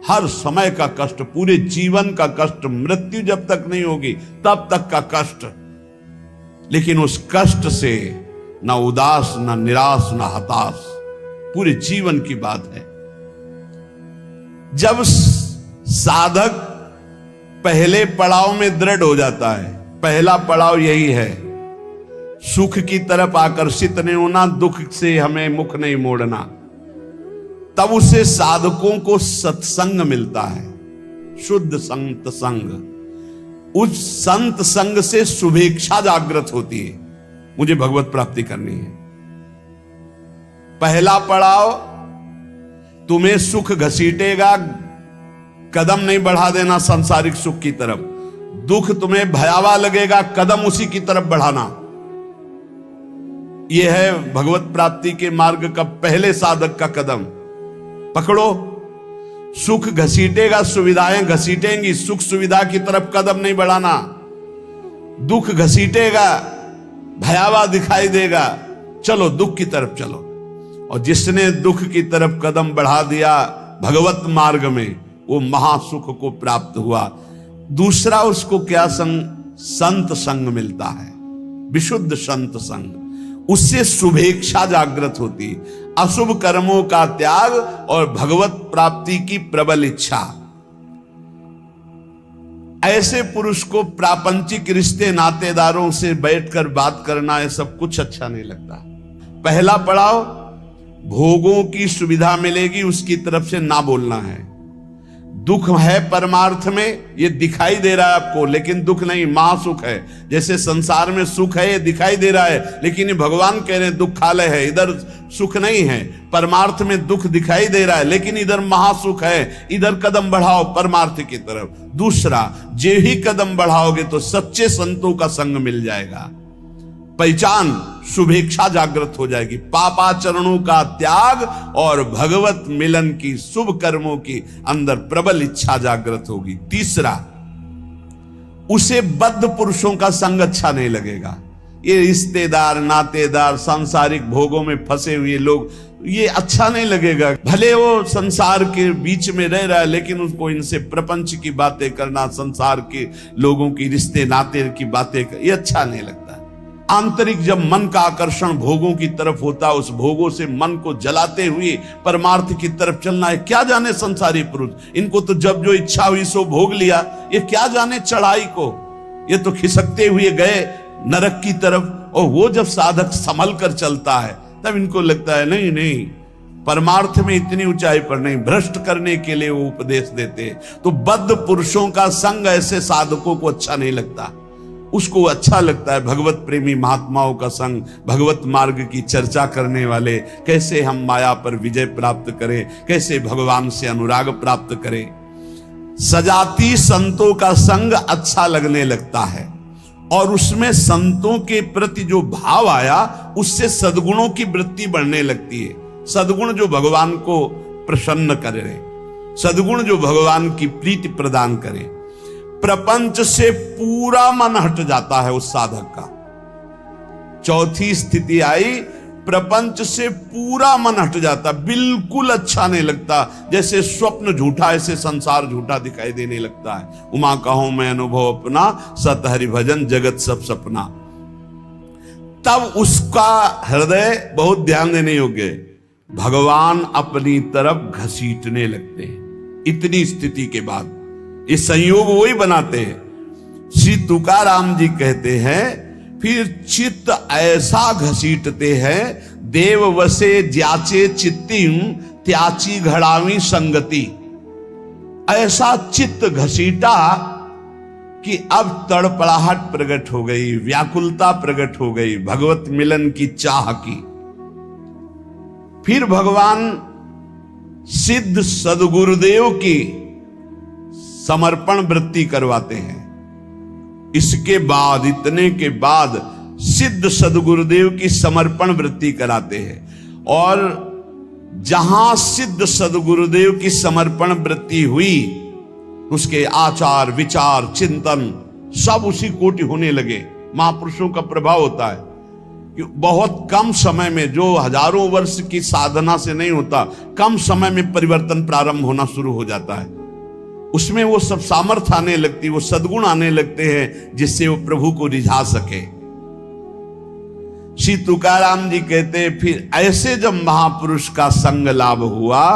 हर समय का कष्ट, पूरे जीवन का कष्ट। मृत्यु जब तक नहीं होगी तब तक का कष्ट। लेकिन उस कष्ट से ना उदास, ना निराश, ना हताश, पूरे जीवन की बात है। जब साधक पहले पड़ाव में दृढ़ हो जाता है। पहला पड़ाव यही है, सुख की तरफ आकर्षित नहीं होना, दुख से हमें मुख नहीं मोड़ना। तब उसे साधकों को सत्संग मिलता है, शुद्ध संत संग। उस संत संग से शुभेच्छा जागृत होती है, मुझे भगवत प्राप्ति करनी है। पहला पड़ाव, तुम्हें सुख घसीटेगा, कदम नहीं बढ़ा देना सांसारिक सुख की तरफ। दुख तुम्हें भयावह लगेगा, कदम उसी की तरफ बढ़ाना। यह है भगवत प्राप्ति के मार्ग का पहले साधक का कदम। पकड़ो, सुख घसीटेगा, सुविधाएं घसीटेंगी, सुख सुविधा की तरफ कदम नहीं बढ़ाना। दुख घसीटेगा, भयावह दिखाई देगा, चलो दुख की तरफ चलो। और जिसने दुख की तरफ कदम बढ़ा दिया भगवत मार्ग में, वो महासुख को प्राप्त हुआ। दूसरा उसको क्या संत संग मिलता है, विशुद्ध संत संग। उससे शुभेच्छा जागृत होती, अशुभ कर्मों का त्याग और भगवत प्राप्ति की प्रबल इच्छा। ऐसे पुरुष को प्रापंचिक रिश्ते नातेदारों से बैठकर बात करना, ये सब कुछ अच्छा नहीं लगता। पहला पड़ाव, भोगों की सुविधा मिलेगी, उसकी तरफ से ना बोलना है। दुख है परमार्थ में, ये दिखाई दे रहा है आपको, लेकिन दुख नहीं, महासुख है। जैसे संसार में सुख है, ये दिखाई दे रहा है, लेकिन ये भगवान कह रहे हैं दुखालय है, इधर सुख नहीं है। परमार्थ में दुख दिखाई दे रहा है, लेकिन इधर महासुख है, इधर कदम बढ़ाओ परमार्थ की तरफ। दूसरा, जे ही कदम बढ़ाओगे तो सच्चे संतों का संग मिल जाएगा, पहचान, शुभेच्छा जागृत हो जाएगी, पापाचरणों का त्याग और भगवत मिलन की, शुभ कर्मों की अंदर प्रबल इच्छा जागृत होगी। तीसरा, उसे बद्ध पुरुषों का संग अच्छा नहीं लगेगा। ये रिश्तेदार, नातेदार, सांसारिक भोगों में फंसे हुए लोग, ये अच्छा नहीं लगेगा। भले वो संसार के बीच में रह रहा है, लेकिन उसको इनसे प्रपंच की बातें करना, संसार के लोगों की रिश्ते नाते की बातें, ये अच्छा नहीं लगता। आंतरिक जब मन का आकर्षण भोगों की तरफ होता है, उस भोगों से मन को जलाते हुए परमार्थ की तरफ चलना है। क्या जाने संसारी पुरुष, इनको तो जब जो इच्छा हुई सो भोग लिया, ये क्या जाने चढ़ाई को, ये तो खिसकते हुए गए नरक की तरफ। और वो जब साधक संभल कर चलता है, तब इनको लगता है नहीं नहीं, परमार्थ में इतनी ऊंचाई पर नहीं, भ्रष्ट करने के लिए वो उपदेश देते हैं। तो बद्ध पुरुषों का संग ऐसे साधकों को अच्छा नहीं लगता। उसको अच्छा लगता है भगवत प्रेमी महात्माओं का संग, भगवत मार्ग की चर्चा करने वाले, कैसे हम माया पर विजय प्राप्त करें, कैसे भगवान से अनुराग प्राप्त करें। सजाती संतों का संग अच्छा लगने लगता है, और उसमें संतों के प्रति जो भाव आया, उससे सद्गुणों की वृत्ति बढ़ने लगती है। सद्गुण जो भगवान को प्रसन्न करे, सद्गुण जो भगवान की प्रीति प्रदान करे। प्रपंच से पूरा मन हट जाता है उस साधक का। चौथी स्थिति आई, प्रपंच से पूरा मन हट जाता, बिल्कुल अच्छा नहीं लगता। जैसे स्वप्न झूठा, ऐसे संसार झूठा दिखाई देने लगता है। उमा कहूं मैं अनुभव अपना, सत हरि भजन जगत सब सपना। तब उसका हृदय, बहुत ध्यान देने योग्य, भगवान अपनी तरफ घसीटने लगते हैं। इतनी स्थिति के बाद ये संयोग वही बनाते हैं। श्री तुकाराम जी कहते हैं, फिर चित्त ऐसा घसीटते हैं, देव वसे ज्याचे चित्तिम त्याची घड़ावी संगति। ऐसा चित्त घसीटा कि अब तड़पड़ाहट प्रकट हो गई, व्याकुलता प्रकट हो गई, भगवत मिलन की चाह की। फिर भगवान सिद्ध सदगुरुदेव की समर्पण वृत्ति करवाते हैं। इसके बाद, इतने के बाद सिद्ध सदगुरुदेव की समर्पण वृत्ति कराते हैं। और जहां सिद्ध सदगुरुदेव की समर्पण वृत्ति हुई, उसके आचार, विचार, चिंतन सब उसी कोटि होने लगे। महापुरुषों का प्रभाव होता है कि बहुत कम समय में, जो हजारों वर्ष की साधना से नहीं होता, कम समय में परिवर्तन प्रारंभ होना शुरू हो जाता है। उसमें वो सब सामर्थ्य आने लगती, वो सद्गुण आने लगते हैं, जिससे वो प्रभु को रिझा सके। श्री तुकाराम जी कहते हैं, फिर ऐसे जब महापुरुष का संग लाभ हुआ,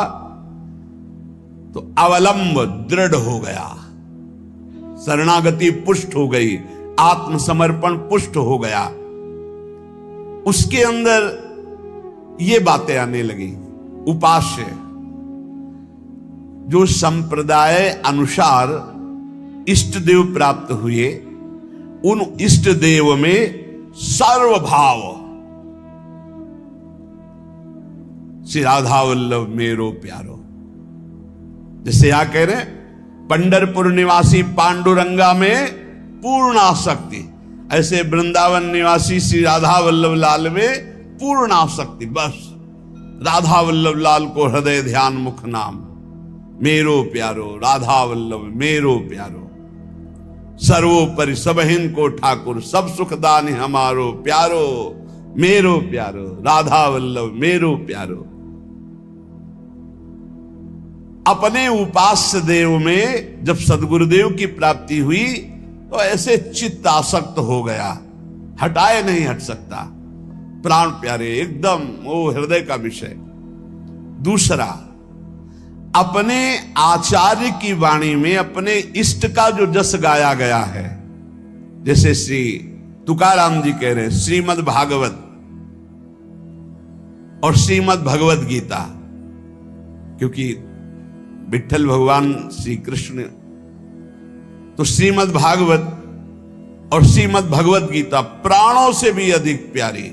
तो अवलंब दृढ़ हो गया, शरणागति पुष्ट हो गई, आत्मसमर्पण पुष्ट हो गया, उसके अंदर ये बातें आने लगी। उपास्य जो संप्रदाय अनुसार इष्ट देव प्राप्त हुए, उन इष्ट देव में सर्वभाव, श्री राधा वल्लभ मेरो प्यारो, जैसे यहां कह रहे पंढरपुर निवासी पांडुरंगा में पूर्ण आसक्ति, ऐसे वृंदावन निवासी श्री राधा वल्लभ लाल में पूर्ण आसक्ति। बस राधा वल्लभ लाल को हृदय ध्यान मुख नाम, मेरो प्यारो राधा वल्लभ मेरो प्यारो, सर्वोपरि सबहिन को ठाकुर, सब सुखदान हमारो प्यारो, मेरो प्यारो राधा वल्लभ मेरो प्यारो। अपने उपास्य देव में जब सदगुरुदेव की प्राप्ति हुई तो ऐसे चित्त आसक्त हो गया, हटाए नहीं हट सकता, प्राण प्यारे एकदम वो हृदय का विषय। दूसरा, अपने आचार्य की वाणी में अपने इष्ट का जो जस गाया गया है, जैसे श्री तुकाराम जी कह रहे हैं श्रीमद् भागवत और श्रीमद् भगवत गीता, क्योंकि विठ्ठल भगवान श्री कृष्ण, तो श्रीमद् भागवत और श्रीमद् भगवत गीता प्राणों से भी अधिक प्यारी।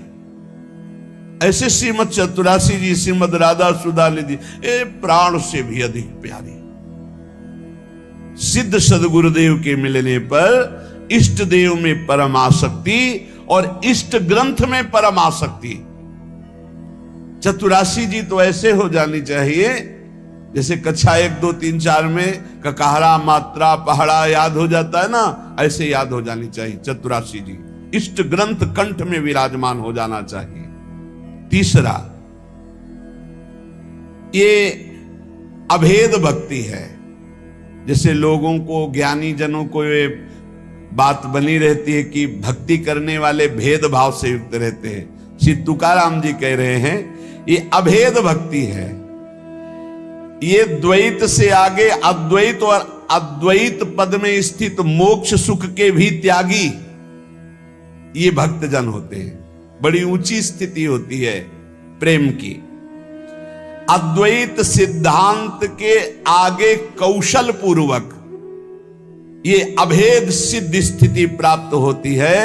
ऐसे श्रीमद् चतुरासी जी, श्रीमद् राधा सुधा निधि, ये प्राण से भी अधिक प्यारी। सिद्ध सदगुरुदेव के मिलने पर इष्ट देव में परम आसक्ति और इष्ट ग्रंथ में परम आसक्ति। चतुरासी जी तो ऐसे हो जानी चाहिए जैसे कक्षा 1, 2, 3, 4 में ककाहरा मात्रा पहाड़ा याद हो जाता है ना, ऐसे याद हो जानी चाहिए चतुरासी जी। इष्ट ग्रंथ कंठ में विराजमान हो जाना चाहिए। तीसरा, ये अभेद भक्ति है। जैसे लोगों को, ज्ञानी जनों को ये बात बनी रहती है कि भक्ति करने वाले भेदभाव से युक्त रहते हैं। श्री तुकाराम जी कह रहे हैं ये अभेद भक्ति है, ये द्वैत से आगे अद्वैत और अद्वैत पद में स्थित मोक्ष सुख के भी त्यागी ये भक्तजन होते हैं। बड़ी ऊंची स्थिति होती है प्रेम की। अद्वैत सिद्धांत के आगे कौशल पूर्वक ये अभेद सिद्ध स्थिति प्राप्त होती है,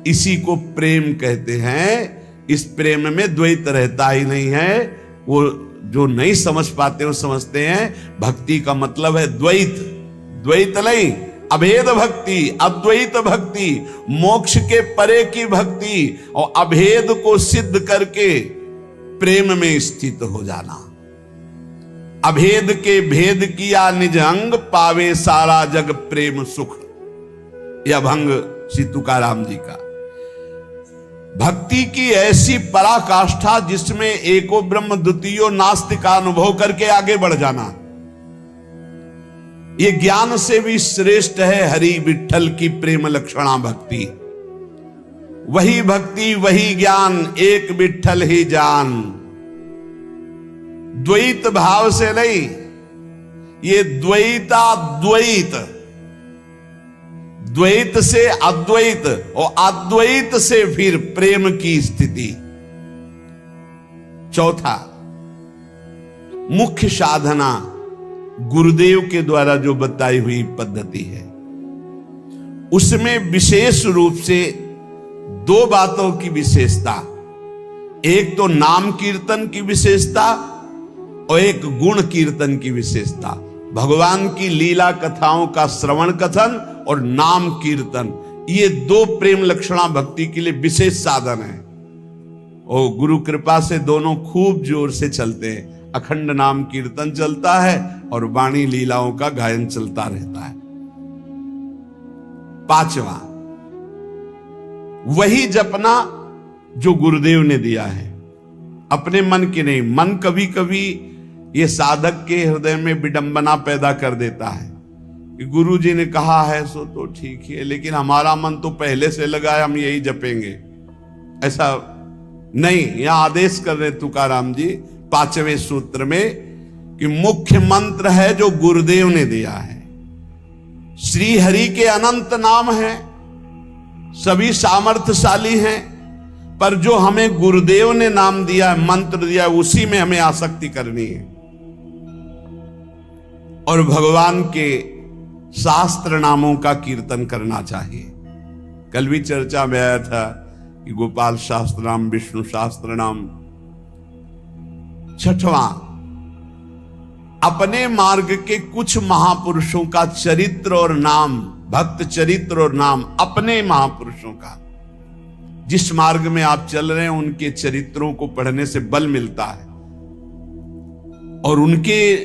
इसी को प्रेम कहते हैं। इस प्रेम में द्वैत रहता ही नहीं है। वो जो नहीं समझ पाते वो समझते हैं भक्ति का मतलब है द्वैत, द्वैत नहीं, अभेद भक्ति, अद्वैत भक्ति, मोक्ष के परे की भक्ति और अभेद को सिद्ध करके प्रेम में स्थित हो जाना। अभेद के भेद किया निज अंग, पावे सारा जग प्रेम सुख। यह भंग श्री तुकाराम जी का। भक्ति की ऐसी पराकाष्ठा जिसमें एको ब्रह्म द्वितीयो नास्ति का अनुभव करके आगे बढ़ जाना, ये ज्ञान से भी श्रेष्ठ है हरि विठ्ठल की प्रेम लक्षणा भक्ति। वही भक्ति वही ज्ञान, एक विठ्ठल ही जान। द्वैत भाव से नहीं, ये द्वैताद्वैत, द्वैत से अद्वैत और अद्वैत से फिर प्रेम की स्थिति। चौथा, मुख्य साधना गुरुदेव के द्वारा जो बताई हुई पद्धति है, उसमें विशेष रूप से दो बातों की विशेषता, एक तो नाम कीर्तन की विशेषता और एक गुण कीर्तन की विशेषता। भगवान की लीला कथाओं का श्रवण कथन और नाम कीर्तन, ये दो प्रेम लक्षणा भक्ति के लिए विशेष साधन है। और गुरु कृपा से दोनों खूब जोर से चलते हैं। अखंड नाम कीर्तन चलता है और वाणी लीलाओं का गायन चलता रहता है। पांचवा, वही जपना जो गुरुदेव ने दिया है, अपने मन की नहीं। मन कभी कभी ये साधक के हृदय में विडंबना पैदा कर देता है कि गुरु जी ने कहा है सो तो ठीक है, लेकिन हमारा मन तो पहले से लगा है हम यही जपेंगे। ऐसा नहीं, यहां आदेश कर रहे तुकाराम जी 5वें सूत्र में कि मुख्य मंत्र है जो गुरुदेव ने दिया है, श्री हरि के अनंत नाम हैं, सभी सामर्थ्यशाली हैं, पर जो हमें गुरुदेव ने नाम दिया है, मंत्र दिया है, उसी में हमें आसक्ति करनी है और भगवान के शास्त्र नामों का कीर्तन करना चाहिए। कल भी चर्चा में आया था कि गोपाल शास्त्र नाम, विष्णु शास्त्र नाम। छठवां, अपने मार्ग के कुछ महापुरुषों का चरित्र और नाम, भक्त चरित्र और नाम अपने महापुरुषों का, जिस मार्ग में आप चल रहे हैं उनके चरित्रों को पढ़ने से बल मिलता है और उनके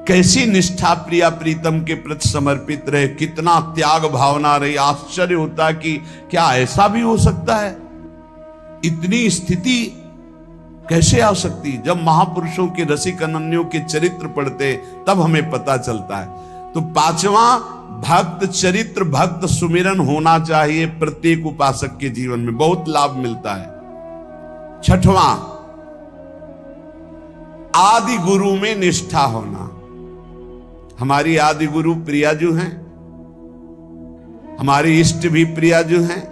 कैसी निष्ठा प्रिया प्रीतम के प्रति समर्पित रहे, कितना त्याग भावना रही। आश्चर्य होता है कि क्या ऐसा भी हो सकता है, इतनी स्थिति कैसे आ सकती। जब महापुरुषों के रसिक अनन्यों के चरित्र पढ़ते तब हमें पता चलता है। तो पांचवा, भक्त चरित्र, भक्त सुमिरन होना चाहिए प्रत्येक उपासक के जीवन में, बहुत लाभ मिलता है। छठवां, आदि गुरु में निष्ठा होना। हमारी आदि गुरु प्रियाजू हैं, हमारे इष्ट भी प्रियाजू हैं,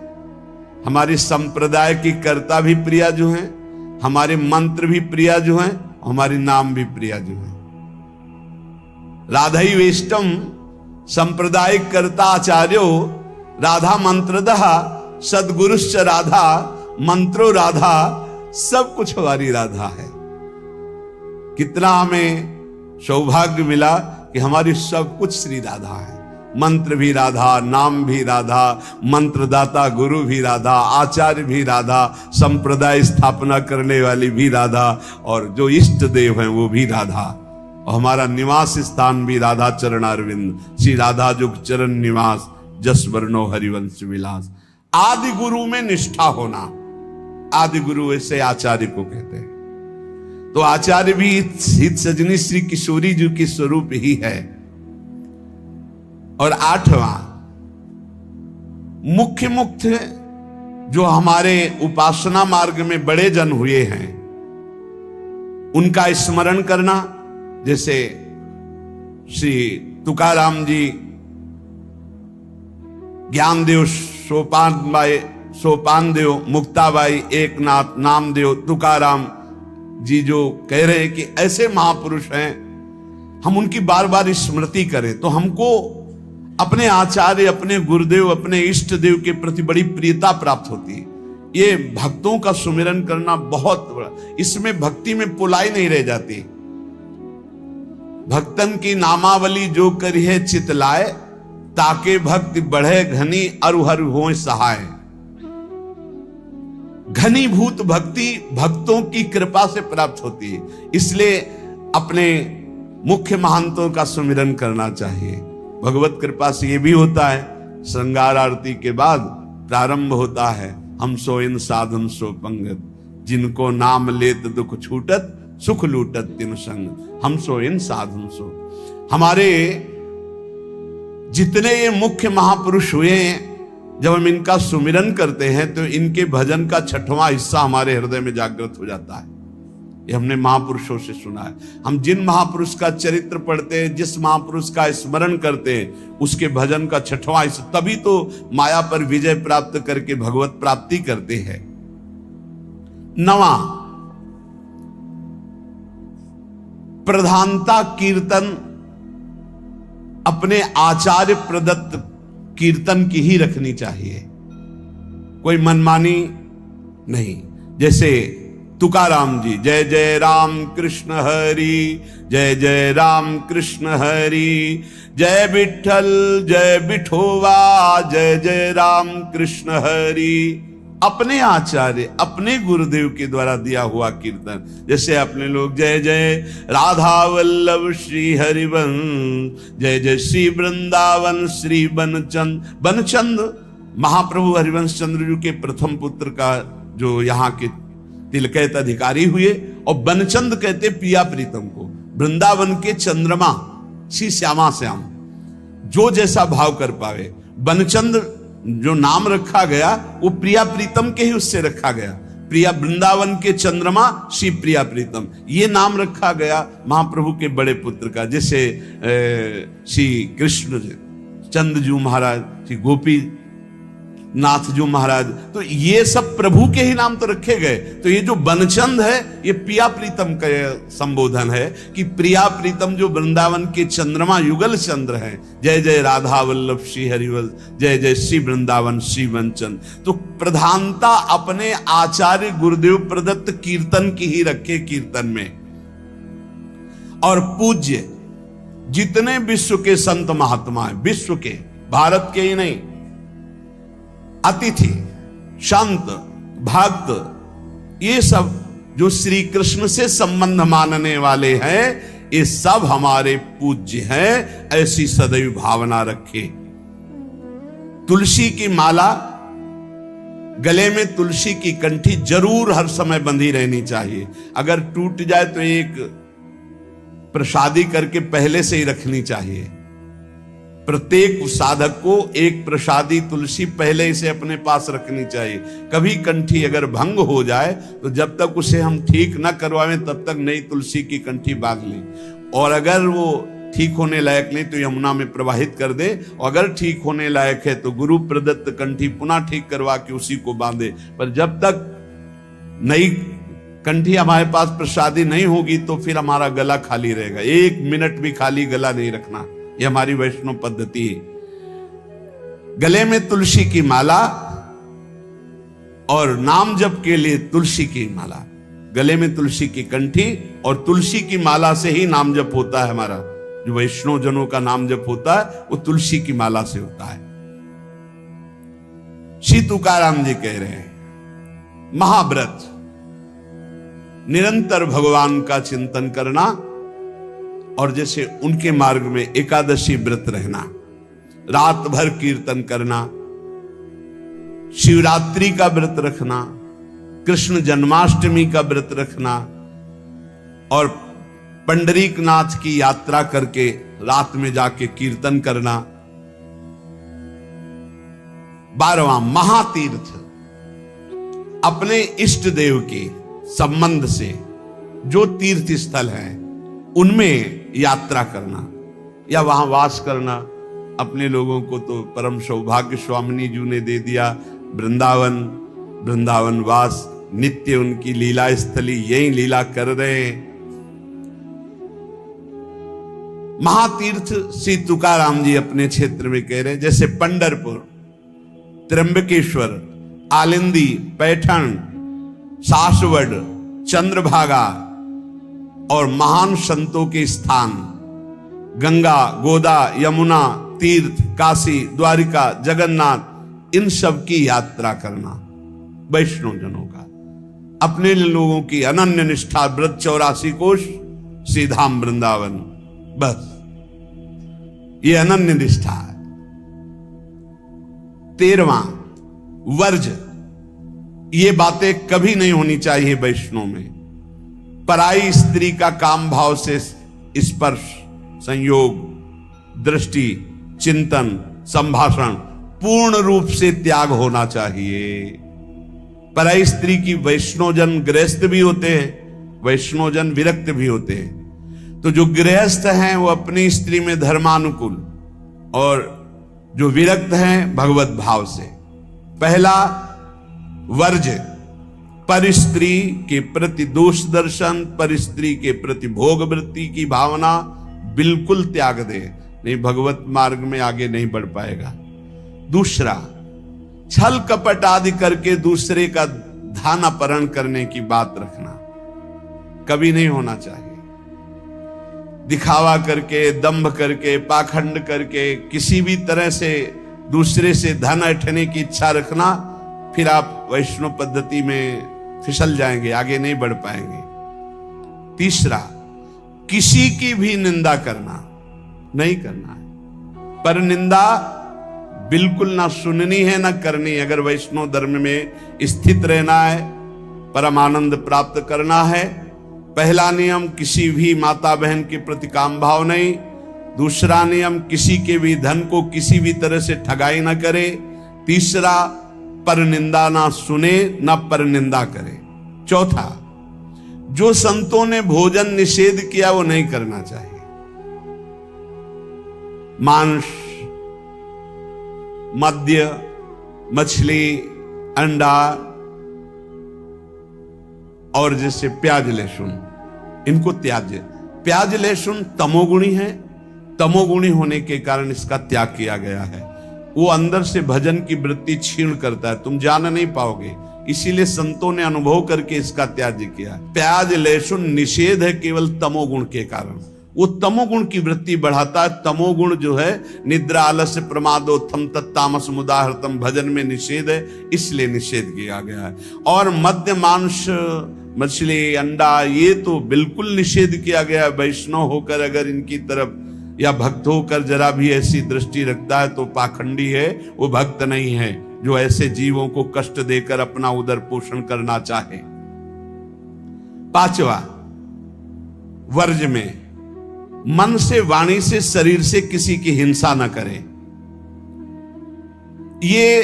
हमारे संप्रदाय की कर्ता भी प्रियाजू हैं, हमारे मंत्र भी प्रियाजू हैं, हमारे नाम भी प्रियाजू हैं। राधई वेष्टम संप्रदायिक कर्ता आचार्यो राधा मंत्रदः सदगुरुश्च राधा मंत्रो राधा, सब कुछ हमारी राधा है। कितना हमें सौभाग्य मिला कि हमारी सब कुछ श्री राधा है। मंत्र भी राधा, नाम भी राधा, मंत्रदाता गुरु भी राधा, आचार्य भी राधा, संप्रदाय स्थापना करने वाली भी राधा, और जो इष्ट देव हैं वो भी राधा, और हमारा निवास स्थान भी राधा चरणारविंद, श्री राधा जुग चरण निवास, जस वर्णो हरिवंश विलास। आदि गुरु में निष्ठा होना, आदि गुरु ऐसे आचार्य को कहते हैं। तो आचार्य भी हित सजनी श्री किशोरी जी के स्वरूप ही है। और आठवां, मुख्य मुख्य जो हमारे उपासना मार्ग में बड़े जन हुए हैं उनका स्मरण करना, जैसे श्री तुकाराम जी, ज्ञानदेव, सोपानदेव, मुक्ताबाई, एकनाथ, नामदेव, तुकाराम जी जो कह रहे हैं कि ऐसे महापुरुष हैं, हम उनकी बार बार स्मृति करें तो हमको अपने आचार्य, अपने गुरुदेव, अपने इष्ट देव के प्रति बड़ी प्रियता प्राप्त होती है। ये भक्तों का सुमिरन करना बहुत बड़ा, इसमें भक्ति में पुलाई नहीं रह जाती। भक्तन की नामावली जो करी है चितलाए, ताके भक्ति बढ़े घनी अरु हरु होए सहाय। घनीभूत भक्ति भक्तों की कृपा से प्राप्त होती है, इसलिए अपने मुख्य महंतों का सुमिरन करना चाहिए। भगवत कृपा से ये भी होता है, श्रृंगार आरती के बाद प्रारंभ होता है, हम सो इन साधन सो पंगत, जिनको नाम लेत दुख छूटत, सुख लूटत तिन संग, हम सो इन साधन सो। हमारे जितने ये मुख्य महापुरुष हुए हैं, जब हम इनका सुमिरन करते हैं तो इनके भजन का छठवां हिस्सा हमारे हृदय में जागृत हो जाता है। ये हमने महापुरुषों से सुना है। हम जिन महापुरुष का चरित्र पढ़ते हैं, जिस महापुरुष का स्मरण करते हैं, उसके भजन का छठवां हिस्सा, तभी तो माया पर विजय प्राप्त करके भगवत प्राप्ति करते हैं। नवां, प्रधानता कीर्तन अपने आचार्य प्रदत्त कीर्तन की ही रखनी चाहिए, कोई मनमानी नहीं। जैसे तुकाराम जी, जय जय राम कृष्ण हरि, जय जय राम कृष्ण हरि, जय विठल जय विठोवा, जय जय राम कृष्ण हरि। अपने आचार्य, अपने गुरुदेव के द्वारा दिया हुआ कीर्तन। जैसे अपने लोग जय जय राधा वल्लभ श्री हरिवंश, जय जय श्री वृंदावन श्री बनचंद। बनचंद महाप्रभु हरिवंश चंद्र जी के प्रथम पुत्र का जो यहाँ के तिलकैत अधिकारी हुए, और बनचंद कहते पिया प्रीतम को। वृंदावन के चंद्रमा श्री श्यामा श्याम, जो जैसा भाव कर पावे। बनचंद जो नाम रखा गया वो प्रिया प्रीतम के ही उससे रखा गया। प्रिया वृंदावन के चंद्रमा श्री प्रिया प्रीतम, ये नाम रखा गया महाप्रभु के बड़े पुत्र का। जैसे श्री कृष्ण चंदजू महाराज, श्री गोपी नाथ जो महाराज, तो ये सब प्रभु के ही नाम तो रखे गए। तो ये जो बनचंद है ये प्रिया प्रीतम का संबोधन है कि प्रिया प्रीतम जो वृंदावन के चंद्रमा युगल चंद्र हैं। जय जय राधा वल्लभ श्री हरिवल, जय जय श्री वृंदावन श्री वंचन। तो प्रधानता अपने आचार्य गुरुदेव प्रदत्त कीर्तन की ही रखे कीर्तन में। और पूज्य जितने विश्व के संत महात्मा हैं, विश्व के, भारत के ही नहीं, अतिथि, संत, भक्त, ये सब जो श्री कृष्ण से संबंध मानने वाले हैं, ये सब हमारे पूज्य हैं। ऐसी सदैव भावना रखे। तुलसी की माला, गले में तुलसी की कंठी जरूर हर समय बंधी रहनी चाहिए। अगर टूट जाए तो एक प्रसादी करके पहले से ही रखनी चाहिए। प्रत्येक साधक को एक प्रसादी तुलसी पहले से अपने पास रखनी चाहिए। कभी कंठी अगर भंग हो जाए तो जब तक उसे हम ठीक न करवाएं तब तक नई तुलसी की कंठी बांध लें। और अगर वो ठीक होने लायक नहीं तो यमुना में प्रवाहित कर दे। और अगर ठीक होने लायक है तो गुरु प्रदत्त कंठी पुनः ठीक करवा के उसी को बांधे। पर जब तक नई कंठी हमारे पास प्रसादी नहीं होगी तो फिर हमारा गला खाली रहेगा। 1 मिनट भी खाली गला नहीं रखना, ये हमारी वैष्णव पद्धति है। गले में तुलसी की माला और नाम जप के लिए तुलसी की माला, गले में तुलसी की कंठी और तुलसी की माला से ही नाम जप होता है। हमारा जो वैष्णव जनों का नाम जप होता है वो तुलसी की माला से होता है। श्री तुकाराम जी कह रहे हैं, महाव्रत, निरंतर भगवान का चिंतन करना और जैसे उनके मार्ग में एकादशी व्रत रहना, रात भर कीर्तन करना, शिवरात्रि का व्रत रखना, कृष्ण जन्माष्टमी का व्रत रखना और पंडरीकनाथ की यात्रा करके रात में जाके कीर्तन करना। 12वां महातीर्थ, अपने इष्ट देव के संबंध से जो तीर्थ स्थल हैं उनमें यात्रा करना या वहां वास करना। अपने लोगों को तो परम सौभाग्य स्वामिनी जी ने दे दिया, वृंदावन, वृंदावन वास, नित्य उनकी लीला स्थली, यही लीला कर रहे हैं। महातीर्थ श्री तुकाराम जी अपने क्षेत्र में कह रहे हैं, जैसे पंढरपुर, त्र्यंबकेश्वर, आलिंदी, पैठण, सासवड़, चंद्रभागा और महान संतों के स्थान गंगा, गोदा, यमुना, तीर्थ, काशी, द्वारिका, जगन्नाथ, इन सब की यात्रा करना वैष्णव जनों का। अपने लोगों की अनन्य निष्ठा व्रत 84 कोश श्री धाम वृंदावन, बस ये अनन्य निष्ठा है। 13वां वर्ज, ये बातें कभी नहीं होनी चाहिए वैष्णव में। पराई स्त्री का काम भाव से स्पर्श, संयोग, दृष्टि, चिंतन, संभाषण पूर्ण रूप से त्याग होना चाहिए। पराई स्त्री की वैष्णवजन गृहस्थ भी होते हैं, वैष्णवजन विरक्त भी होते हैं। तो जो गृहस्थ हैं वो अपनी स्त्री में धर्मानुकूल और जो विरक्त हैं भगवत भाव से। पहला वर्ज, पर स्त्री के प्रति दोष दर्शन, पर स्त्री के प्रति भोग वृत्ति की भावना बिल्कुल त्याग दे, नहीं भगवत मार्ग में आगे नहीं बढ़ पाएगा। दूसरा, छल कपट आदि करके दूसरे का धन अपहरण करने की बात रखना कभी नहीं होना चाहिए। दिखावा करके, दंभ करके, पाखंड करके, किसी भी तरह से दूसरे से धन ऐंठने की इच्छा रखना, फिर आप वैष्णव पद्धति में फिसल जाएंगे, आगे नहीं बढ़ पाएंगे। तीसरा, किसी की भी निंदा करना नहीं करना है। पर निंदा बिल्कुल ना सुननी है ना करनी। अगर वैष्णव धर्म में स्थित रहना है, परम आनंद प्राप्त करना है, पहला नियम किसी भी माता बहन के प्रति काम भाव नहीं। दूसरा नियम, किसी के भी धन को किसी भी तरह से ठगाई ना करे। तीसरा, पर निंदा ना सुने ना पर निंदा करे। चौथा, जो संतों ने भोजन निषेध किया वो नहीं करना चाहिए। मांस, मद्य, मछली, अंडा और जैसे प्याज लहसुन, इनको त्याज्य। प्याज लहसुन तमोगुणी है, तमोगुणी होने के कारण इसका त्याग किया गया है। वो अंदर से भजन की वृत्ति क्षीण करता है, तुम जान नहीं पाओगे, इसीलिए संतों ने अनुभव करके इसका त्याग किया। प्याज लहसुन निषेध है केवल तमोगुण के कारण, वो तमोगुण की वृत्ति बढ़ाता है। तमोगुण जो है निद्रा, आलस्य, प्रमादोत्थम तत्तामस मुदाहृतम, भजन में निषेध है, इसलिए निषेध किया गया है। और मद्य, मांस, मछली, अंडा ये तो बिल्कुल निषेध किया गया है। वैष्णव होकर अगर इनकी तरफ या भक्त होकर जरा भी ऐसी दृष्टि रखता है तो पाखंडी है, वो भक्त नहीं है जो ऐसे जीवों को कष्ट देकर अपना उदर पोषण करना चाहे। पांचवा, वर्ज में मन से, वाणी से, शरीर से किसी की हिंसा न करे। ये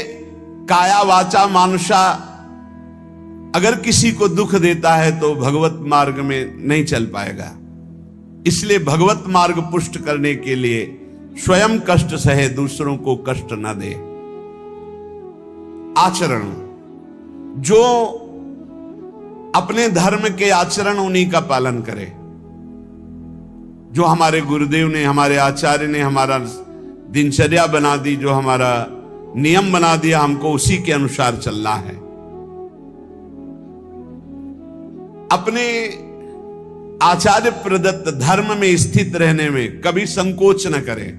काया वाचा मानुषा अगर किसी को दुख देता है तो भगवत मार्ग में नहीं चल पाएगा। इसलिए भगवत मार्ग पुष्ट करने के लिए स्वयं कष्ट सहे, दूसरों को कष्ट न दे। आचरण, जो अपने धर्म के आचरण उन्हीं का पालन करे। जो हमारे गुरुदेव ने, हमारे आचार्य ने हमारा दिनचर्या बना दी, जो हमारा नियम बना दिया, हमको उसी के अनुसार चलना है। अपने आचार्य प्रदत्त धर्म में स्थित रहने में कभी संकोच न करें।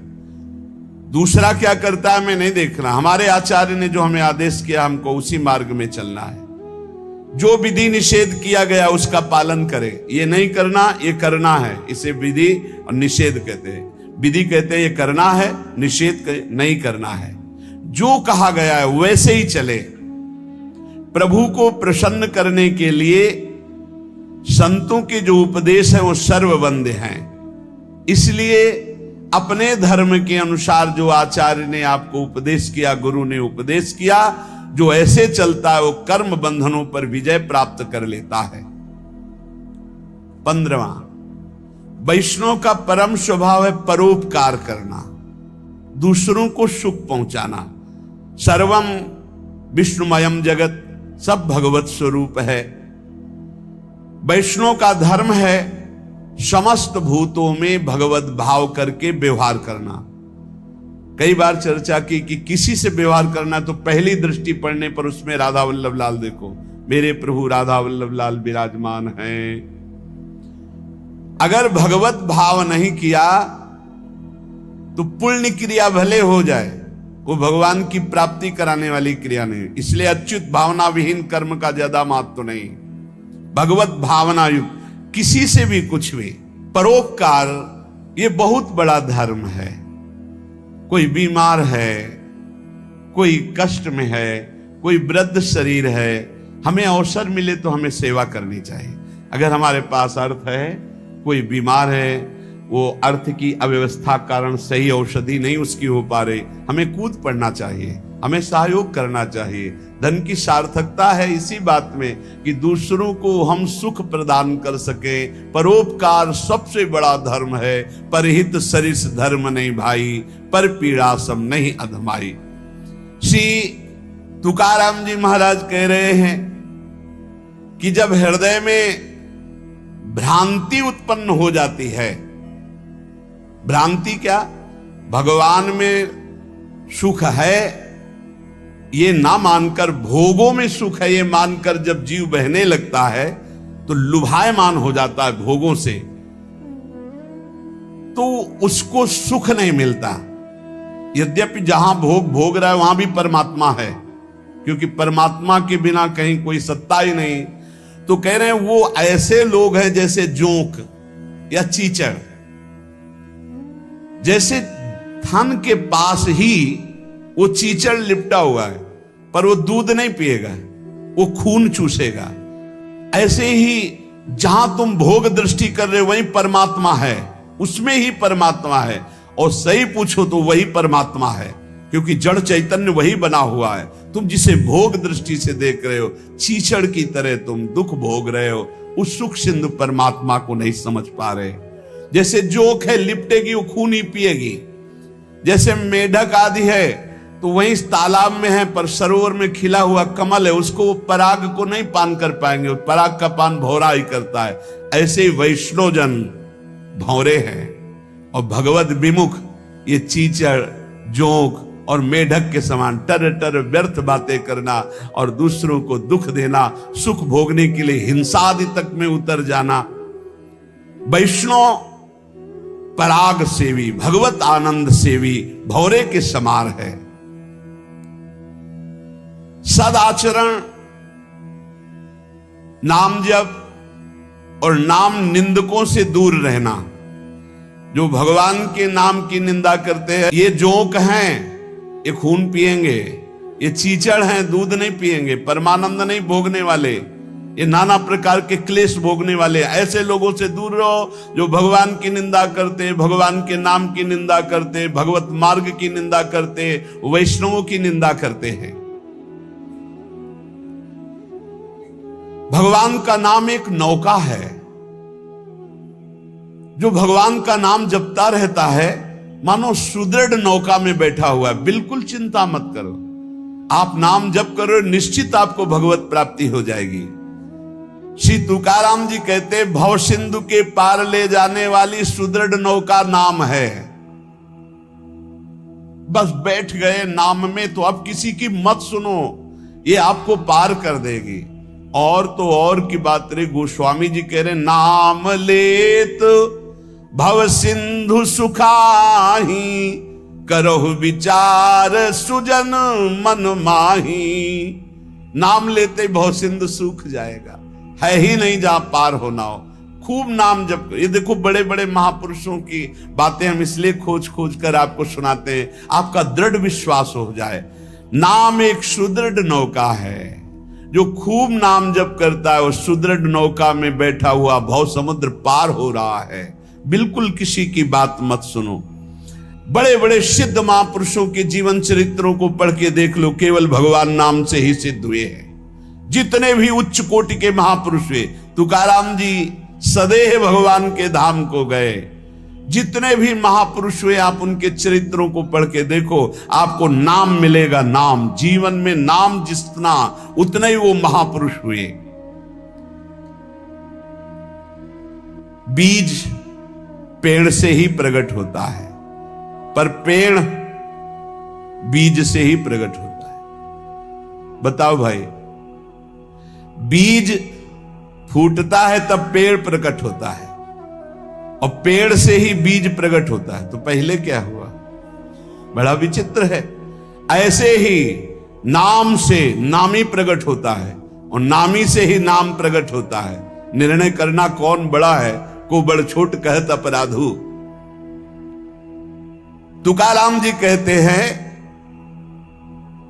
दूसरा क्या करता है मैं नहीं देखना, हमारे आचार्य ने जो हमें आदेश किया हमको उसी मार्ग में चलना है। जो विधि निषेध किया गया उसका पालन करें। ये नहीं करना, ये करना है, इसे विधि और निषेध कहते हैं। विधि कहते हैं ये करना है, निषेध नहीं करना है। जो कहा गया है वैसे ही चले। प्रभु को प्रसन्न करने के लिए संतों के जो उपदेश है वो सर्ववंद्य हैं। इसलिए अपने धर्म के अनुसार जो आचार्य ने आपको उपदेश किया, गुरु ने उपदेश किया, जो ऐसे चलता है वो कर्म बंधनों पर विजय प्राप्त कर लेता है। 15वां, वैष्णव का परम स्वभाव है परोपकार करना, दूसरों को सुख पहुंचाना। सर्वम विष्णुमयम जगत, सब भगवत स्वरूप है। वैष्णव का धर्म है समस्त भूतों में भगवत भाव करके व्यवहार करना। कई बार चर्चा की कि किसी से व्यवहार करना तो पहली दृष्टि पड़ने पर उसमें राधा वल्लभ लाल देखो, मेरे प्रभु राधा वल्लभ लाल विराजमान हैं। अगर भगवत भाव नहीं किया तो पुण्य क्रिया भले हो जाए, वो भगवान की प्राप्ति कराने वाली क्रिया नहीं। इसलिए अच्युत भावना विहीन कर्म का ज्यादा महत्व नहीं, भगवत भावना युक्त किसी से भी कुछ भी। परोपकार ये बहुत बड़ा धर्म है। कोई बीमार है, कोई कष्ट में है, कोई वृद्ध शरीर है, हमें अवसर मिले तो हमें सेवा करनी चाहिए। अगर हमारे पास अर्थ है, कोई बीमार है, वो अर्थ की अव्यवस्था कारण सही औषधि नहीं उसकी हो पा रही, हमें कूद पड़ना चाहिए, हमें सहयोग करना चाहिए। धन की सार्थकता है इसी बात में कि दूसरों को हम सुख प्रदान कर सके। परोपकार सबसे बड़ा धर्म है। परहित सरिस धर्म नहीं भाई, पर पीड़ा सम नहीं अधमाई। श्री तुकाराम जी महाराज कह रहे हैं कि जब हृदय में भ्रांति उत्पन्न हो जाती है, भ्रांति क्या, भगवान में सुख है ये ना मानकर, भोगों में सुख है ये मानकर जब जीव बहने लगता है तो लुभायमान हो जाता है भोगों से, तो उसको सुख नहीं मिलता। यद्यपि जहां भोग भोग रहा है वहां भी परमात्मा है, क्योंकि परमात्मा के बिना कहीं कोई सत्ता ही नहीं। तो कह रहे हैं वो ऐसे लोग हैं जैसे जोंक या चीचड़, जैसे थन के पास ही वो चीचड़ लिपटा हुआ है पर वो दूध नहीं पिएगा, वो खून चूसेगा। ऐसे ही जहां तुम भोग दृष्टि कर रहे हो वही परमात्मा है, उसमें ही परमात्मा है। और सही पूछो तो वही परमात्मा है, क्योंकि जड़ चैतन्य वही बना हुआ है। तुम जिसे भोग दृष्टि से देख रहे हो, चीचड़ की तरह तुम दुख भोग रहे हो, उस सुख सिंधु परमात्मा को नहीं समझ पा रहे। जैसे जोंक है लिपटेगी वो खून ही पिएगी, जैसे मेढक आदि है तो वहीं इस तालाब में है, पर सरोवर में खिला हुआ कमल है, उसको पराग को नहीं पान कर पाएंगे, पराग का पान भौरा ही करता है। ऐसे ही वैष्णोजन भौरे हैं और भगवत विमुख ये चीचड़, जोंक और मेढक के समान टर टर व्यर्थ बातें करना और दूसरों को दुख देना, सुख भोगने के लिए हिंसा आदि तक में उतर जाना। वैष्णव पराग सेवी, भगवत आनंद सेवी भौरे के समान है। सदाचरण, नाम जप और नाम निंदकों से दूर रहना। जो भगवान के नाम की निंदा करते हैं, ये जोंक हैं, ये खून पिएंगे, ये चीचड़ हैं, दूध नहीं पिएंगे, परमानंद नहीं भोगने वाले, ये नाना प्रकार के क्लेश भोगने वाले, ऐसे लोगों से दूर रहो जो भगवान की निंदा करते, भगवान के नाम की निंदा करते, भगवत मार्ग की निंदा करते, वैष्णवों की निंदा करते हैं। भगवान का नाम एक नौका है, जो भगवान का नाम जपता रहता है मानो सुदृढ़ नौका में बैठा हुआ है। बिल्कुल चिंता मत करो, आप नाम जप करो, निश्चित आपको भगवत प्राप्ति हो जाएगी। श्री तुकाराम जी कहते, भव सिंधु के पार ले जाने वाली सुदृढ़ नौका नाम है। बस बैठ गए नाम में तो अब किसी की मत सुनो, ये आपको पार कर देगी। और तो और की बात रे, गोस्वामी जी कह रहे, नाम लेत भव सिंधु सुखाही, करहु विचार सुजन मन माही। नाम लेते भव सिंधु सूख जाएगा, है ही नहीं जहां पार होना हो। खूब नाम जप, ये देखो बड़े बड़े महापुरुषों की बातें हम इसलिए खोज खोज कर आपको सुनाते हैं, आपका दृढ़ विश्वास हो जाए। नाम एक सुदृढ़ नौका है, जो खूब नाम जप करता है वो सुदृढ़ नौका में बैठा हुआ भव समुद्र पार हो रहा है। बिल्कुल किसी की बात मत सुनो। बड़े बड़े सिद्ध महापुरुषों के जीवन चरित्रों को पढ़ के देख लो, केवल भगवान नाम से ही सिद्ध हुए हैं। जितने भी उच्च कोटि के महापुरुष हुए, तुकाराम जी सदैव भगवान के धाम को गए। जितने भी महापुरुष हुए, आप उनके चरित्रों को पढ़ के देखो, आपको नाम मिलेगा। नाम जीवन में, नाम जितना उतने ही वो महापुरुष हुए। बीज पेड़ से ही प्रकट होता है, पर पेड़ बीज से ही प्रकट होता है। बताओ भाई, बीज फूटता है तब पेड़ प्रकट होता है, और पेड़ से ही बीज प्रकट होता है। तो पहले क्या हुआ? बड़ा विचित्र है। ऐसे ही नाम से नामी प्रकट होता है, और नामी से ही नाम प्रकट होता है। निर्णय करना कौन बड़ा है, को बड़ छोट कहत अपराधु। तुकाराम जी कहते हैं,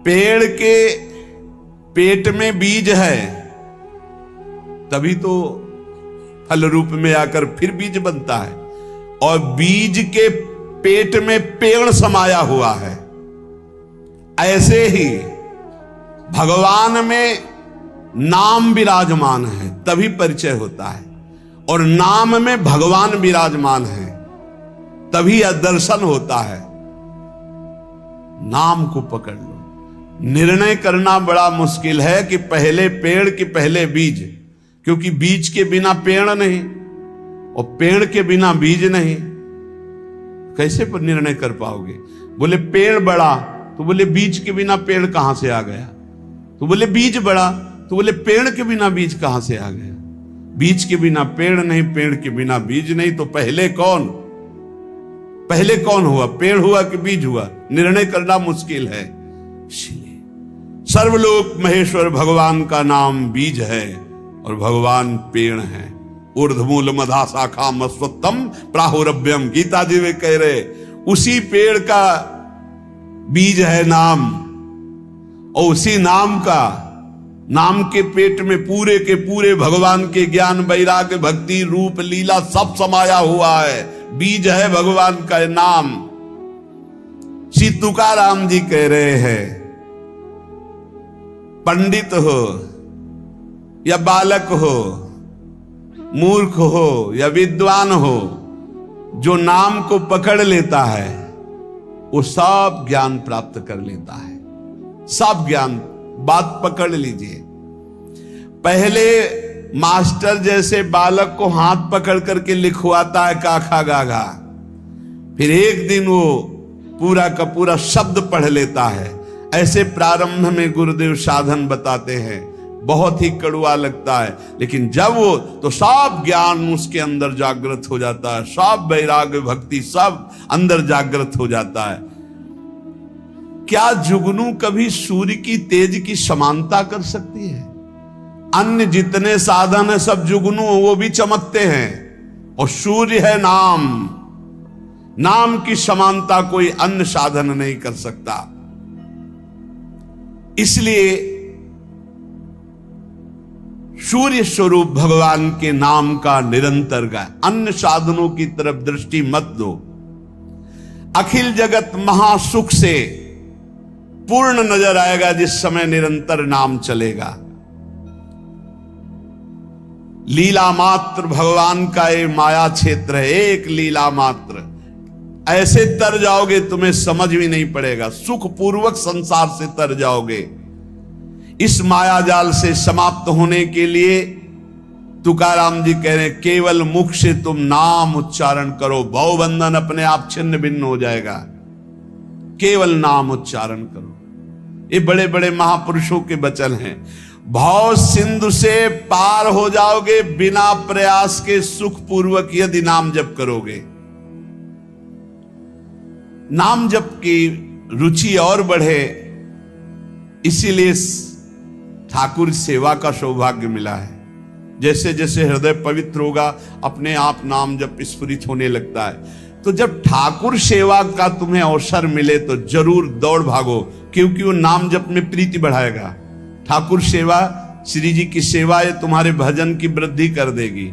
पेड़ के पेट में बीज है, तभी तो फल रूप में आकर फिर बीज बनता है, और बीज के पेट में पेड़ समाया हुआ है। ऐसे ही भगवान में नाम विराजमान है, तभी परिचय होता है, और नाम में भगवान विराजमान है, तभी दर्शन होता है। नाम को पकड़ लो। निर्णय करना बड़ा मुश्किल है कि पहले पेड़ कि पहले बीज, क्योंकि बीज के बिना पेड़ नहीं और पेड़ के बिना बीज नहीं। कैसे पर निर्णय कर पाओगे? बोले पेड़ बड़ा, तो बोले बीज के बिना पेड़ कहां से आ गया? तो बोले बीज बड़ा, तो बोले पेड़ के बिना बीज कहां से आ गया? बीज के बिना पेड़ नहीं, पेड़ के बिना बीज नहीं। तो पहले कौन हुआ? पेड़ हुआ कि बीज हुआ? निर्णय करना मुश्किल है। सर्वलोक महेश्वर भगवान का नाम बीज है और भगवान पेड़ है। ऊर्ध्वमूल मधा शाखा मस्वत्तम प्राहुरभ्यम, गीता जी में कह रहे, उसी पेड़ का बीज है नाम, और उसी नाम के पेट में पूरे के पूरे भगवान के ज्ञान, वैराग्य, भक्ति, रूप, लीला सब समाया हुआ है। बीज है भगवान का नाम। श्री तुकाराम जी कह रहे हैं, पंडित हो या बालक हो, मूर्ख हो या विद्वान हो, जो नाम को पकड़ लेता है वो सब ज्ञान प्राप्त कर लेता है। सब ज्ञान, बात पकड़ लीजिए। पहले मास्टर जैसे बालक को हाथ पकड़ करके लिखवाता है का खा गा घा, फिर एक दिन वो पूरा का पूरा शब्द पढ़ लेता है। ऐसे प्रारंभ में गुरुदेव साधन बताते हैं, बहुत ही कड़वा लगता है, लेकिन जब वो तो सब ज्ञान उसके अंदर जागृत हो जाता है, सब वैराग्य भक्ति सब अंदर जागृत हो जाता है। क्या जुगनू कभी सूर्य की तेज की समानता कर सकती है? अन्य जितने साधन है सब जुगनू वो भी चमकते हैं, और सूर्य है नाम, नाम की समानता कोई अन्य साधन नहीं कर सकता। इसलिए सूर्य स्वरूप भगवान के नाम का निरंतर गाय, अन्य साधनों की तरफ दृष्टि मत दो। अखिल जगत महासुख से पूर्ण नजर आएगा जिस समय निरंतर नाम चलेगा। लीला मात्र भगवान का ये माया क्षेत्र है, एक लीला मात्र। ऐसे तर जाओगे तुम्हें समझ भी नहीं पड़ेगा, सुख पूर्वक संसार से तर जाओगे। इस माया जाल से समाप्त होने के लिए तुकाराम जी कह रहे हैं, केवल मुख से तुम नाम उच्चारण करो, भवबंधन अपने आप छिन्न भिन्न हो जाएगा। केवल नाम उच्चारण करो। ये बड़े बड़े महापुरुषों के वचन हैं। भाव सिंधु से पार हो जाओगे बिना प्रयास के, सुख पूर्वक यदि नाम जप करोगे। नाम जप की रुचि और बढ़े, इसीलिए ठाकुर सेवा का सौभाग्य मिला है। जैसे जैसे हृदय पवित्र होगा अपने आप नाम जप स्फुरित होने लगता है। तो जब ठाकुर सेवा का तुम्हें अवसर मिले तो जरूर दौड़ भागो, क्योंकि वो नाम जप में प्रीति बढ़ाएगा। ठाकुर सेवा, श्री जी की सेवा, ये तुम्हारे भजन की वृद्धि कर देगी।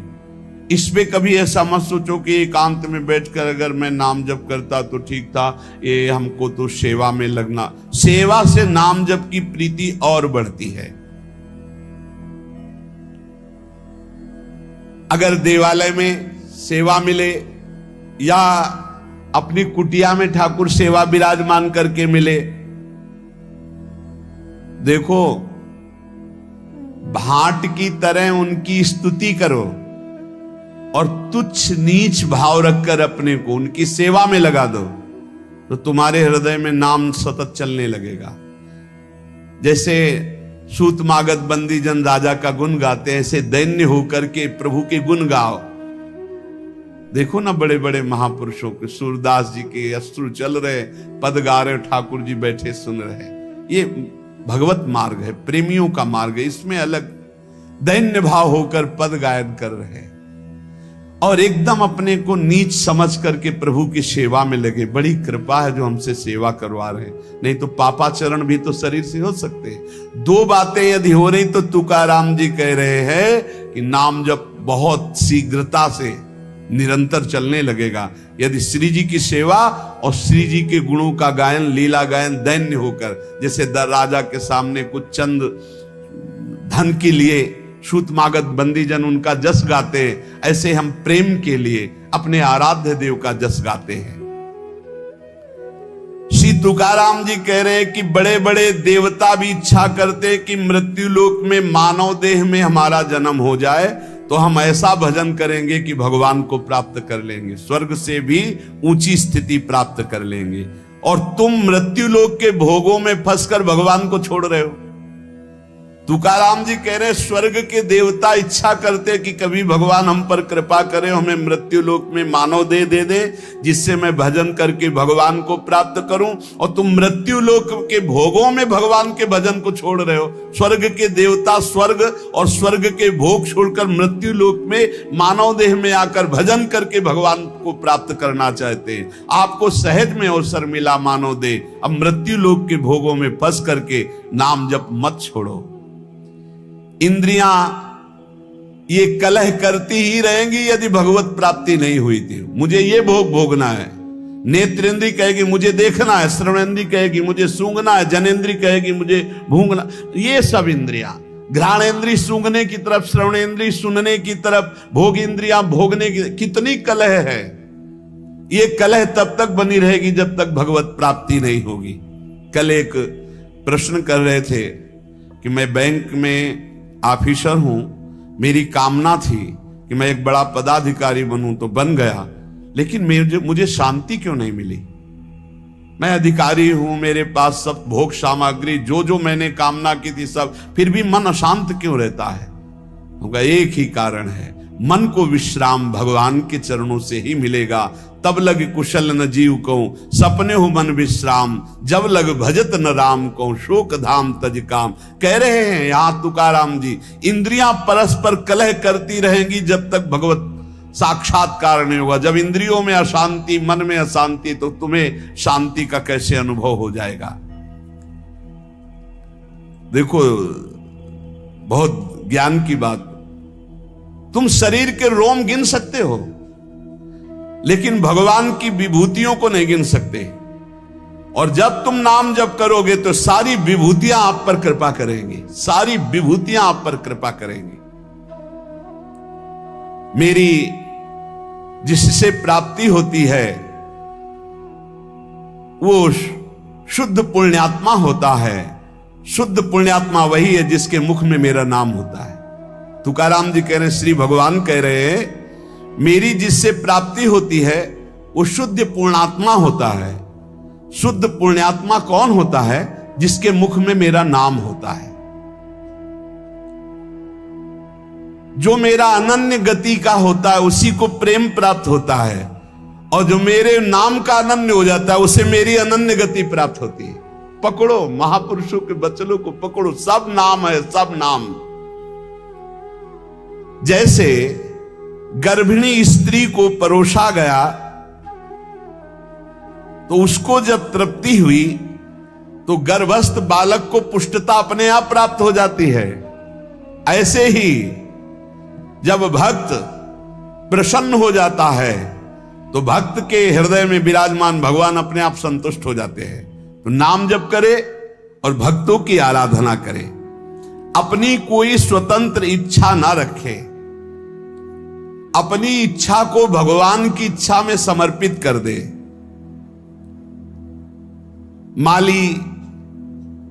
इसमें कभी ऐसा मत सोचो कि एकांत में बैठकर अगर मैं नाम जप करता तो ठीक था, ये हमको तो सेवा में लगना। सेवा से नाम जप की प्रीति और बढ़ती है। अगर देवालय में सेवा मिले या अपनी कुटिया में ठाकुर सेवा विराजमान करके मिले, देखो भाट की तरह उनकी स्तुति करो और तुच्छ नीच भाव रखकर अपने को उनकी सेवा में लगा दो, तो तुम्हारे हृदय में नाम सतत चलने लगेगा। जैसे सूत मागध बंदी जन राजा का गुण गाते हैं, ऐसे दैन्य होकर के प्रभु के गुण गाओ। देखो ना बड़े बड़े महापुरुषों के, सूरदास जी के अश्रु चल रहे, पद गा रहे, ठाकुर जी बैठे सुन रहे। ये भगवत मार्ग है, प्रेमियों का मार्ग है। इसमें अलग दैन्य भाव होकर पद गायन कर रहे और एकदम अपने को नीच समझ करके प्रभु की सेवा में लगे। बड़ी कृपा है जो हमसे सेवा करवा रहे हैं, नहीं तो पापाचरण भी तो शरीर से हो सकते हैं। दो बातें यदि हो रही तो तुकाराम जी कह रहे हैं कि नाम जब बहुत शीघ्रता से निरंतर चलने लगेगा। यदि श्री जी की सेवा और श्री जी के गुणों का गायन, लीला गायन दैन्य होकर, जैसे राजा के सामने कुछ चंद धन के लिए सूत मागध बंदी जन उनका जस गाते हैं, ऐसे हम प्रेम के लिए अपने आराध्य देव का जस गाते हैं। श्री तुकाराम जी कह रहे हैं कि बड़े बड़े देवता भी इच्छा करते कि मृत्यु लोक में मानव देह में हमारा जन्म हो जाए, तो हम ऐसा भजन करेंगे कि भगवान को प्राप्त कर लेंगे, स्वर्ग से भी ऊंची स्थिति प्राप्त कर लेंगे। और तुम मृत्यु लोक के भोगों में फंसकर भगवान को छोड़ रहे हो। तुकाराम जी कह रहे स्वर्ग के देवता इच्छा करते कि कभी भगवान हम पर कृपा करे, हमें मृत्यु लोक में मानव दे दे जिससे मैं भजन करके भगवान को प्राप्त करूं, और तुम मृत्यु लोक के भोगों में भगवान के भजन को छोड़ रहे हो। स्वर्ग के देवता स्वर्ग और स्वर्ग के भोग छोड़कर मृत्यु लोक में मानव देह में आकर भजन करके भगवान को प्राप्त करना चाहते हैं। आपको सहज में अवसर मिला मानव देह, अब मृत्यु लोक के भोगों में फंस करके नाम जप मत छोड़ो। इंद्रियां ये कलह करती ही रहेंगी यदि भगवत प्राप्ति नहीं हुई थी। मुझे ये भोग भोगना है, नेत्रेंद्री कहेगी मुझे देखना है, श्रवणेंद्री कहेगी मुझे सूंघना है, जनेंद्री कहेगी मुझे भूंगना। ये सब इंद्रियां, घ्राणेंद्री सूंघने की तरफ, श्रवणेंद्री सुनने की तरफ, भोग इंद्रियां भोगने की, कितनी कलह है। ये कलह तब तक बनी रहेगी जब तक भगवत प्राप्ति नहीं होगी। कल एक प्रश्न कर रहे थे कि मैं बैंक में ऑफिसर हूं, मेरी कामना थी कि मैं एक बड़ा पदाधिकारी बनूं, तो बन गया, लेकिन मुझे शांति क्यों नहीं मिली? मैं अधिकारी हूं, मेरे पास सब भोग सामग्री जो मैंने कामना की थी सब, फिर भी मन अशांत क्यों रहता है? होगा एक ही कारण है, मन को विश्राम भगवान के चरणों से ही मिलेगा। तब लग कुशल न जीव को सपने हो मन विश्राम, जब लग भजत न राम को शोक धाम तज काम। कह रहे हैं यहां तुकाराम जी, इंद्रियां परस्पर कलह करती रहेंगी जब तक भगवत साक्षात्कार नहीं होगा। जब इंद्रियों में अशांति, मन में अशांति, तो तुम्हें शांति का कैसे अनुभव हो जाएगा? देखो, बहुत ज्ञान की बात, तुम शरीर के रोम गिन सकते हो, लेकिन भगवान की विभूतियों को नहीं गिन सकते। और जब तुम नाम जप करोगे तो सारी विभूतियां आप पर कृपा करेंगी, सारी विभूतियां आप पर कृपा करेंगी। मेरी जिससे प्राप्ति होती है वो शुद्ध पुण्यात्मा होता है। शुद्ध पुण्यात्मा वही है जिसके मुख में मेरा नाम होता है। तुकाराम जी कह रहे हैं, श्री भगवान कह रहे हैं, मेरी जिससे प्राप्ति होती है वो शुद्ध पुण्यात्मा होता है। शुद्ध पुण्यात्मा कौन होता है? जिसके मुख में मेरा नाम होता है, जो मेरा अनन्य गति का होता है, उसी को प्रेम प्राप्त होता है। और जो मेरे नाम का अनन्य हो जाता है, उसे मेरी अनन्य गति प्राप्त होती है। पकड़ो, महापुरुषों के वचनों को पकड़ो, सब नाम है, सब नाम। जैसे गर्भिणी स्त्री को परोसा गया तो उसको जब तृप्ति हुई तो गर्भस्थ बालक को पुष्टता अपने आप प्राप्त हो जाती है। ऐसे ही जब भक्त प्रसन्न हो जाता है तो भक्त के हृदय में विराजमान भगवान अपने आप संतुष्ट हो जाते हैं। तो नाम जप करे और भक्तों की आराधना करे, अपनी कोई स्वतंत्र इच्छा ना रखे, अपनी इच्छा को भगवान की इच्छा में समर्पित कर दे। माली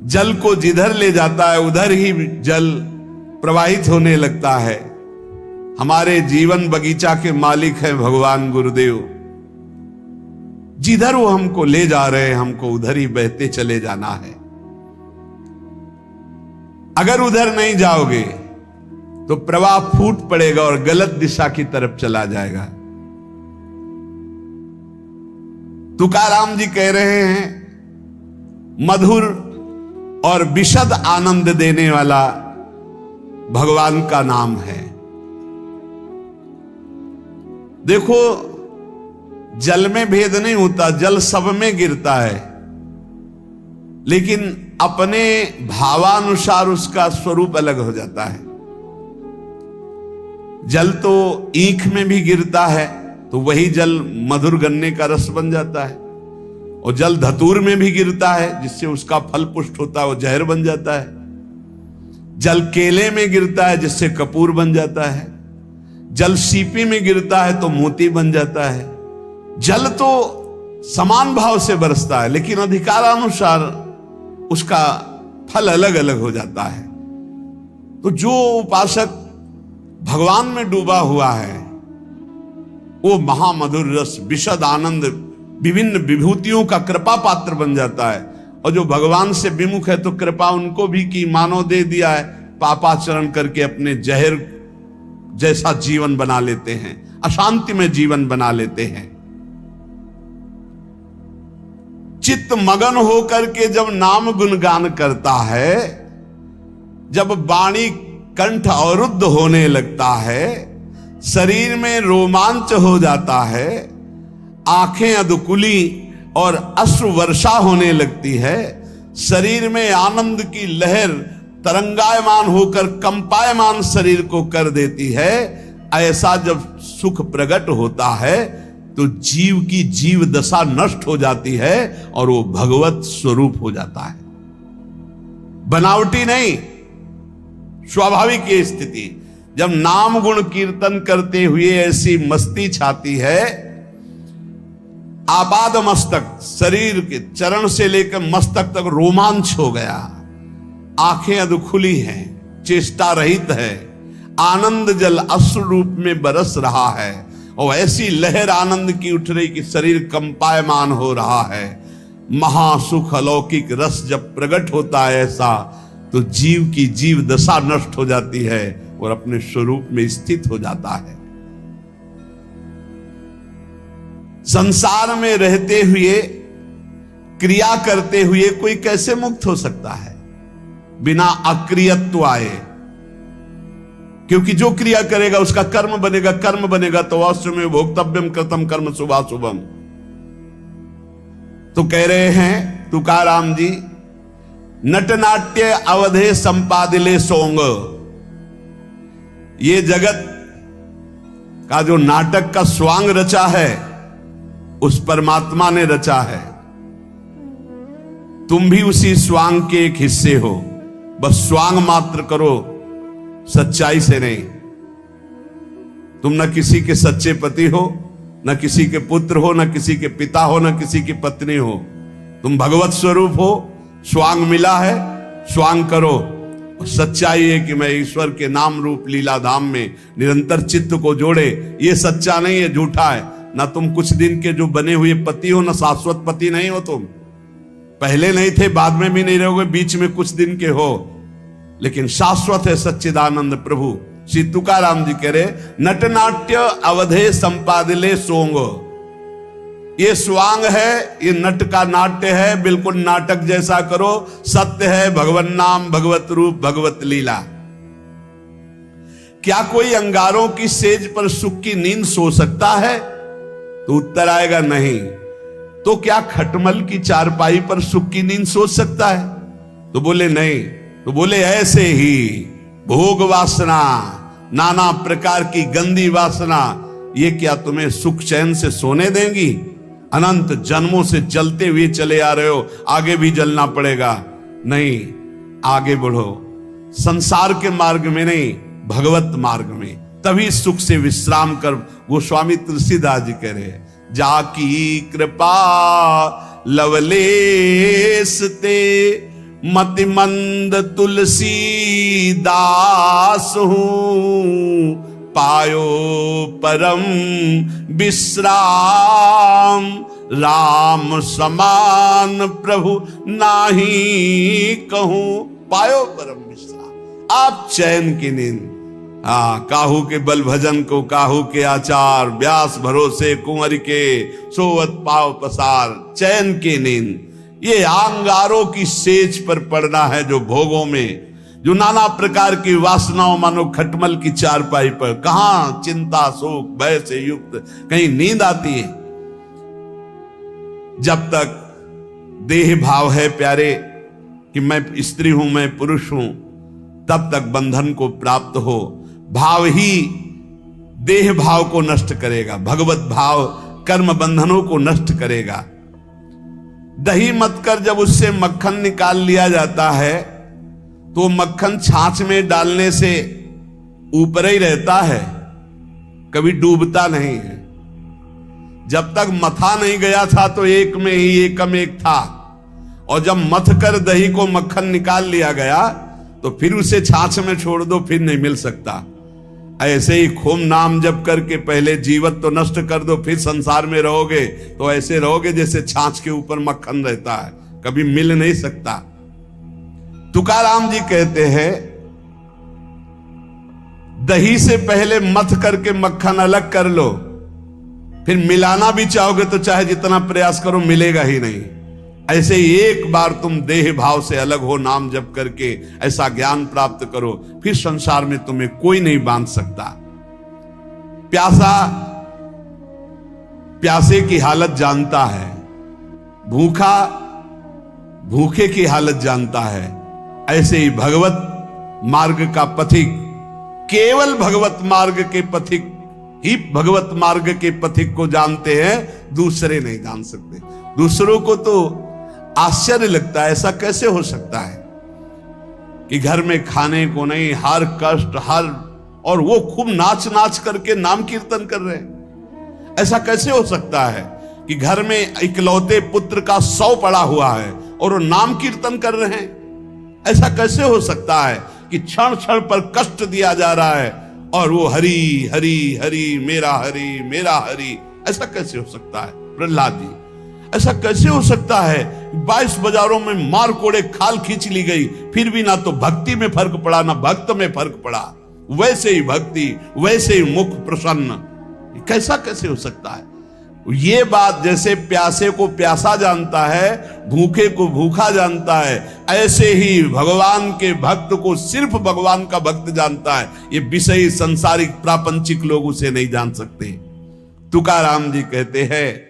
जल को जिधर ले जाता है उधर ही जल प्रवाहित होने लगता है। हमारे जीवन बगीचा के मालिक हैं भगवान गुरुदेव। जिधर वो हमको ले जा रहे हैं, हमको उधर ही बहते चले जाना है। अगर उधर नहीं जाओगे तो प्रवाह फूट पड़ेगा और गलत दिशा की तरफ चला जाएगा। तुकाराम जी कह रहे हैं, मधुर और विशद आनंद देने वाला भगवान का नाम है। देखो, जल में भेद नहीं होता, जल सब में गिरता है, लेकिन अपने भावानुसार उसका स्वरूप अलग हो जाता है। जल तो ईख में भी गिरता है तो वही जल मधुर गन्ने का रस बन जाता है, और जल धतूर में भी गिरता है जिससे उसका फल पुष्ट होता है, वो जहर बन जाता है। जल केले में गिरता है जिससे कपूर बन जाता है। जल सीपी में गिरता है तो मोती बन जाता है। जल तो समान भाव से बरसता है, लेकिन अधिकारानुसार उसका फल अलग अलग हो जाता है। तो जो उपासक भगवान में डूबा हुआ है वो महामधुर रस, विशद आनंद, विभिन्न विभूतियों का कृपा पात्र बन जाता है। और जो भगवान से विमुख है तो कृपा उनको भी की, मानो दे दिया है, पापाचरण करके अपने जहर जैसा जीवन बना लेते हैं, अशांति में जीवन बना लेते हैं। चित्त मगन होकर के जब नाम गुणगान करता है, जब वाणी कंठ अवरुद्ध होने लगता है, शरीर में रोमांच हो जाता है, आंखें अधकुली और अश्रु वर्षा होने लगती है, शरीर में आनंद की लहर तरंगायमान होकर कंपायमान शरीर को कर देती है, ऐसा जब सुख प्रकट होता है तो जीव की जीव दशा नष्ट हो जाती है और वो भगवत स्वरूप हो जाता है। बनावटी नहीं, स्वाभाविक ये स्थिति। जब नाम गुण कीर्तन करते हुए ऐसी मस्ती छाती है आपाद मस्तक, शरीर के चरण से लेकर मस्तक तक रोमांच हो गया, आंखें अधखुली हैं, चेष्टा रहित है, आनंद जल अश्रु रूप में बरस रहा है और ऐसी लहर आनंद की उठ रही कि शरीर कंपायमान हो रहा है। महासुख अलौकिक रस जब प्रकट होता है ऐसा, तो जीव की जीव दशा नष्ट हो जाती है और अपने स्वरूप में स्थित हो जाता है। संसार में रहते हुए, क्रिया करते हुए कोई कैसे मुक्त हो सकता है बिना अक्रियत्व आए? क्योंकि जो क्रिया करेगा उसका कर्म बनेगा, कर्म बनेगा तो अवश्य में भोक्तव्यम कृतम कर्म शुभाशुभम। तो कह रहे हैं तुकाराम जी, नटनाट्य अवधे संपादिले सोंग, ये जगत का जो नाटक का स्वांग रचा है उस परमात्मा ने रचा है। तुम भी उसी स्वांग के एक हिस्से हो, बस स्वांग मात्र करो, सच्चाई से नहीं। तुम न किसी के सच्चे पति हो, न किसी के पुत्र हो, न किसी के पिता हो, न किसी की पत्नी हो। तुम भगवत स्वरूप हो, स्वांग मिला है, स्वांग करो। और सच्चाई है कि मैं ईश्वर के नाम रूप लीला धाम में निरंतर चित्त को जोड़े। ये सच्चा नहीं है, झूठा है। ना तुम कुछ दिन के जो बने हुए पति हो, ना शाश्वत पति नहीं हो। तुम पहले नहीं थे, बाद में भी नहीं रहोगे, बीच में कुछ दिन के हो, लेकिन शाश्वत है सच्चिदानंद प्रभु। श्री तुकाराम जी कह रहे, नटनाट्य अवधे संपादिले सोंग, ये स्वांग है, ये नट का नाट्य है, बिल्कुल नाटक जैसा करो। सत्य है भगवत नाम, भगवत रूप, भगवत लीला। क्या कोई अंगारों की सेज पर सुख की नींद सो सकता है? तो उत्तर आएगा नहीं। तो क्या खटमल की चारपाई पर सुख की नींद सो सकता है? तो बोले नहीं। तो बोले ऐसे ही भोग वासना, नाना प्रकार की गंदी वासना, ये क्या तुम्हें सुख चैन से सोने देंगी? अनंत जन्मों से जलते हुए चले आ रहे हो, आगे भी जलना पड़ेगा। नहीं, आगे बढ़ो, संसार के मार्ग में नहीं, भगवत मार्ग में, तभी सुख से विश्राम कर। गोस्वामी तुलसीदास जी कह रहे, जाकी कृपा लवलेस ते मति मंद तुलसी दास हूं, पायो परम विश्राम, राम समान प्रभु नाही कहूं। पायो परम विश्राम, आप चैन की नींद। काहू के बल भजन को काहू के आचार, व्यास भरोसे कुंवर के सोवत पाव पसार। चैन की नींद, ये अंगारों की सेज पर पड़ना है, जो भोगों में, जो नाना प्रकार की वासनाओं, मानो खटमल की चारपाई पर। कहां चिंता सुख भय से युक्त कहीं नींद आती है? जब तक देह भाव है प्यारे कि मैं स्त्री हूं, मैं पुरुष हूं, तब तक बंधन को प्राप्त हो। भाव ही देह भाव को नष्ट करेगा, भगवत भाव कर्म बंधनों को नष्ट करेगा। दही मत कर जब उससे मक्खन निकाल लिया जाता है, तो मक्खन छाछ में डालने से ऊपर ही रहता है, कभी डूबता नहीं है। जब तक मथा नहीं गया था तो एक में ही एकम एक था, और जब मथ कर दही को मक्खन निकाल लिया गया तो फिर उसे छाछ में छोड़ दो, फिर नहीं मिल सकता। ऐसे ही खूब नाम जप करके पहले जीवत तो नष्ट कर दो, फिर संसार में रहोगे तो ऐसे रहोगे जैसे छाछ के ऊपर मक्खन रहता है, कभी मिल नहीं सकता। तुकाराम जी कहते हैं, दही से पहले मथ करके मक्खन अलग कर लो, फिर मिलाना भी चाहोगे तो चाहे जितना प्रयास करो मिलेगा ही नहीं। ऐसे ही एक बार तुम देह भाव से अलग हो, नाम जप करके ऐसा ज्ञान प्राप्त करो, फिर संसार में तुम्हें कोई नहीं बांध सकता। प्यासा प्यासे की हालत जानता है, भूखा भूखे की हालत जानता है। ऐसे ही भगवत मार्ग का पथिक, केवल भगवत मार्ग के पथिक ही भगवत मार्ग के पथिक को जानते हैं, दूसरे नहीं जान सकते। दूसरों को तो आश्चर्य लगता है, ऐसा कैसे हो सकता है कि घर में खाने को नहीं, हर कष्ट हर, और वो खूब नाच नाच करके नाम कीर्तन कर रहे हैं, ऐसा कैसे हो सकता है? कि घर में इकलौते पुत्र का 100 पड़ा हुआ है और वो नाम कीर्तन कर रहे हैं। ऐसा कैसे हो सकता है कि क्षण क्षण पर कष्ट दिया जा रहा है और वो हरि हरि हरि मेरा हरि, ऐसा कैसे हो सकता है प्रहलाद जी? ऐसा कैसे हो सकता है? 22 बाजारों में मार कोड़े खाल खींच ली गई, फिर भी ना तो भक्ति में फर्क पड़ा ना भक्त में फर्क पड़ा। वैसे ही भक्ति, वैसे ही मुख प्रसन्न, कैसा कैसे हो सकता है? ये बात जैसे प्यासे को प्यासा जानता है, भूखे को भूखा जानता है, ऐसे ही भगवान के भक्त को सिर्फ भगवान का भक्त जानता है। ये विषयी सांसारिक प्रापंचिक लोग उसे नहीं जान सकते। तुकाराम जी कहते हैं,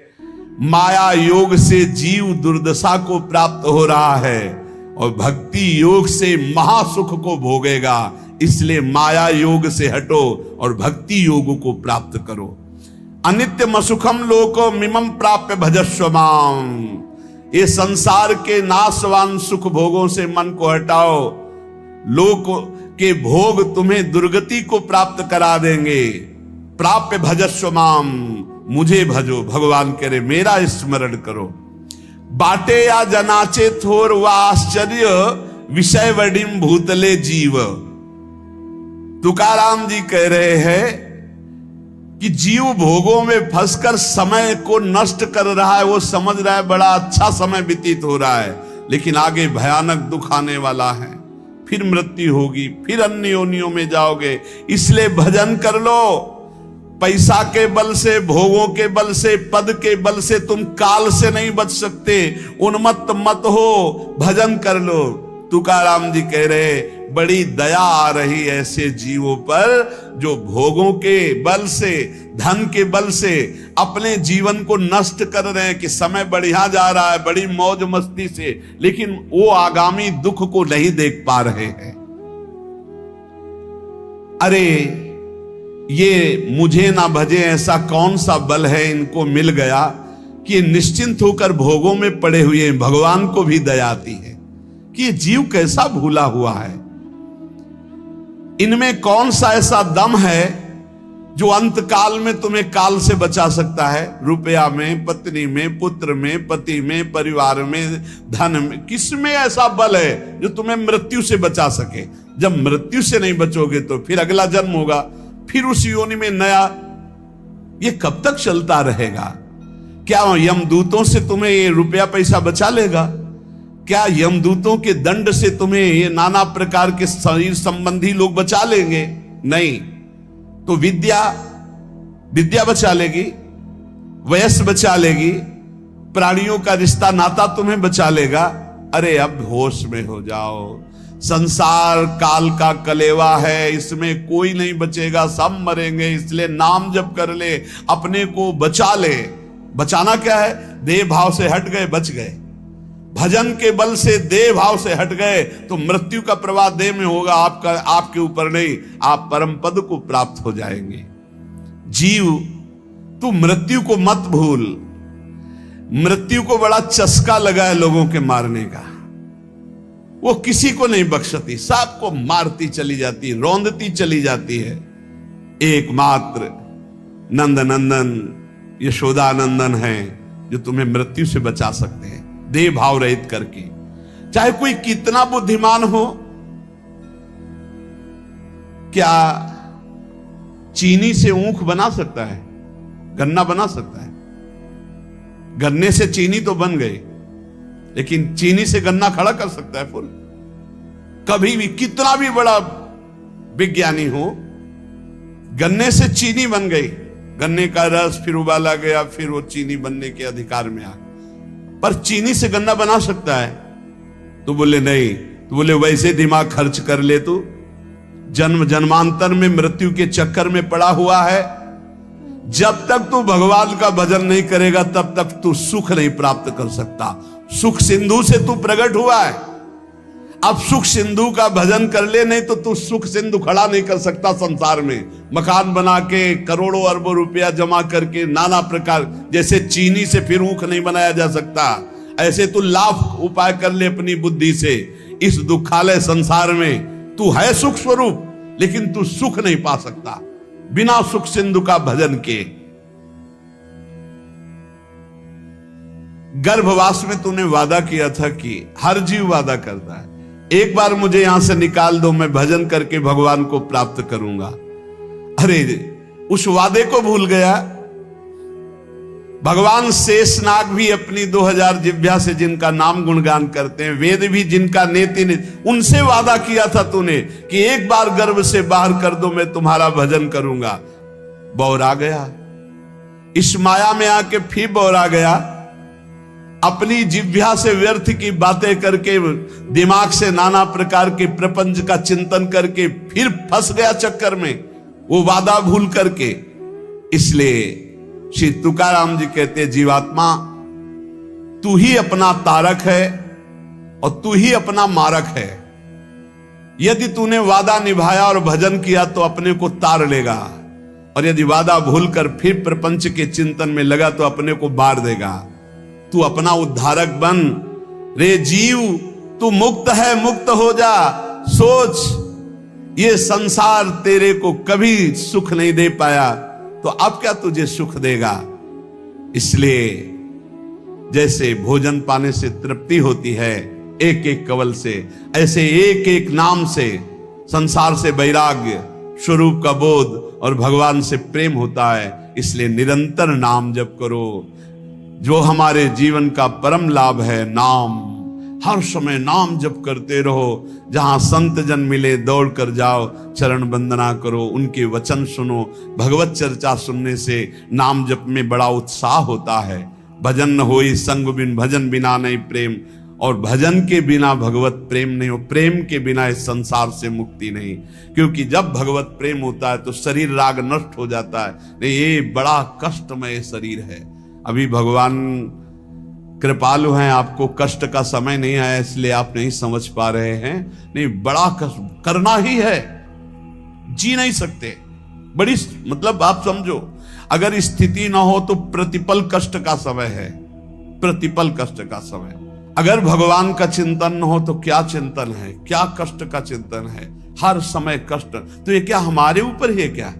माया योग से जीव दुर्दशा को प्राप्त हो रहा है और भक्ति योग से महासुख को भोगेगा। इसलिए माया योग से हटो और भक्ति योग को प्राप्त करो। अनित्यम सुखम लोको मिमम प्राप्य भजस्व माम। ये संसार के नाशवान सुख भोगों से मन को हटाओ। लोक के भोग तुम्हें दुर्गति को प्राप्त करा देंगे। प्राप्य भजस्व माम, मुझे भजो। भगवान कह रहे मेरा स्मरण करो। बाटे या जनाचे थोर व आश्चर्य विषय वडिम भूतले जीव। तुकाराम जी कह रहे हैं कि जीव भोगों में फंसकर समय को नष्ट कर रहा है। वो समझ रहा है बड़ा अच्छा समय व्यतीत हो रहा है, लेकिन आगे भयानक दुख आने वाला है। फिर मृत्यु होगी, फिर अन्य योनियों में जाओगे। इसलिए भजन कर लो। पैसा के बल से, भोगों के बल से, पद के बल से तुम काल से नहीं बच सकते। उन्मत्त मत हो, भजन कर लो। तुकाराम जी कह रहे बड़ी दया आ रही ऐसे जीवों पर जो भोगों के बल से, धन के बल से अपने जीवन को नष्ट कर रहे हैं कि समय बढ़िया जा रहा है बड़ी मौज मस्ती से, लेकिन वो आगामी दुख को नहीं देख पा रहे हैं। अरे ये मुझे ना भजे ऐसा कौन सा बल है इनको मिल गया कि निश्चिंत होकर भोगों में पड़े हुए हैं। भगवान को भी दया आती है कि ये जीव कैसा भूला हुआ है। इनमें कौन सा ऐसा दम है जो अंत काल में तुम्हें काल से बचा सकता है? रुपया में, पत्नी में, पुत्र में, पति में, परिवार में, धन में, किसमें ऐसा बल है जो तुम्हें मृत्यु से बचा सके? जब मृत्यु से नहीं बचोगे तो फिर अगला जन्म होगा, फिर उस योनि में नया। ये कब तक चलता रहेगा? क्या यमदूतों से तुम्हें ये रुपया पैसा बचा लेगा? क्या यमदूतों के दंड से तुम्हें ये नाना प्रकार के शरीर संबंधी लोग बचा लेंगे? नहीं। तो विद्या बचा लेगी, वयस बचा लेगी, प्राणियों का रिश्ता नाता तुम्हें बचा लेगा। अरे अब होश में हो जाओ। संसार काल का कलेवा है, इसमें कोई नहीं बचेगा, सब मरेंगे। इसलिए नाम जप कर ले, अपने को बचा ले। बचाना क्या है? देह भाव से हट गए, बच गए। भजन के बल से देह भाव से हट गए तो मृत्यु का प्रवाह देह में होगा, आपके ऊपर नहीं। आप परम पद को प्राप्त हो जाएंगे। जीव तू मृत्यु को मत भूल। मृत्यु को बड़ा चस्का लगा है लोगों के मारने का। वो किसी को नहीं बख्शती, सबको मारती चली जाती, रौंदती चली जाती है। एकमात्र नंद नंदन यशोदानंदन है जो तुम्हें मृत्यु से बचा सकते हैं, देह भाव रहित करके। चाहे कोई कितना बुद्धिमान हो, क्या चीनी से ऊख बना सकता है? गन्ना बना सकता है? गन्ने से चीनी तो बन गई, लेकिन चीनी से गन्ना खड़ा कर सकता है फूल? कभी भी कितना भी बड़ा विज्ञानी हो, गन्ने से चीनी बन गई, गन्ने का रस फिर उबाला गया, फिर वो चीनी बनने के अधिकार में आ। पर चीनी से गन्ना बना सकता है? तो बोले नहीं। तो बोले वैसे दिमाग खर्च कर ले, तू जन्म जन्मांतर में मृत्यु के चक्कर में पड़ा हुआ है। जब तक तू भगवान का भजन नहीं करेगा तब तक तू सुख नहीं प्राप्त कर सकता। सुख सिंधु से तू प्रकट हुआ है, अब सुख सिंधु का भजन कर ले, नहीं तो तू सुख सिंधु खड़ा नहीं कर सकता संसार में। मकान बना के करोड़ों अरबों रुपया जमा करके नाना प्रकार, जैसे चीनी से फिर ऊख नहीं बनाया जा सकता, ऐसे तू लाख उपाय कर ले अपनी बुद्धि से। इस दुखालय संसार में तू है सुख स्वरूप, लेकिन तू सुख नहीं पा सकता बिना सुख सिंधु का भजन के। गर्भवास में तूने वादा किया था कि हर जीव वादा करता है, एक बार मुझे यहां से निकाल दो, मैं भजन करके भगवान को प्राप्त करूंगा। अरे उस वादे को भूल गया। भगवान शेषनाग भी अपनी 2000 जिह्वा से जिनका नाम गुणगान करते हैं, वेद भी जिनका नेति उनसे वादा किया था तूने कि एक बार गर्भ से बाहर कर दो, मैं तुम्हारा भजन करूंगा। बौरा गया, इस माया में आके फिर बौरा गया, अपनी जिह्वा से व्यर्थ की बातें करके, दिमाग से नाना प्रकार के प्रपंच का चिंतन करके फिर फंस गया चक्कर में, वो वादा भूल करके। इसलिए श्री तुकाराम जी कहते हैं, जीवात्मा तू ही अपना तारक है और तू ही अपना मारक है। यदि तूने वादा निभाया और भजन किया तो अपने को तार लेगा, और यदि वादा भूलकर फिर प्रपंच के चिंतन में लगा तो अपने को बार देगा। तू अपना उद्धारक बन रे जीव, तू मुक्त है, मुक्त हो जा। सोच, ये संसार तेरे को कभी सुख नहीं दे पाया, तो अब क्या तुझे सुख देगा। इसलिए जैसे भोजन पाने से तृप्ति होती है एक एक कवल से, ऐसे एक एक नाम से संसार से वैराग्य, स्वरूप का बोध और भगवान से प्रेम होता है। इसलिए निरंतर नाम जप करो, जो हमारे जीवन का परम लाभ है। नाम, हर समय नाम जप करते रहो। जहां संत जन मिले दौड़ कर जाओ, चरण वंदना करो, उनके वचन सुनो। भगवत चर्चा सुनने से नाम जप में बड़ा उत्साह होता है। भजन न होई संग बिन, भजन बिना नहीं प्रेम, और भजन के बिना भगवत प्रेम नहीं हो, प्रेम के बिना इस संसार से मुक्ति नहीं। क्योंकि जब भगवत प्रेम होता है तो शरीर राग नष्ट हो जाता है। नहीं, ये बड़ा कष्टमय शरीर है। अभी भगवान कृपालु हैं, आपको कष्ट का समय नहीं आया इसलिए आप नहीं समझ पा रहे हैं। नहीं, बड़ा कष्ट करना ही है, जी नहीं सकते। बड़ी मतलब आप समझो, अगर स्थिति ना हो तो प्रतिपल कष्ट का समय है, प्रतिपल कष्ट का समय। अगर भगवान का चिंतन न हो तो क्या चिंतन है, क्या कष्ट का चिंतन है, हर समय कष्ट। तो ये क्या हमारे ऊपर ही है क्या?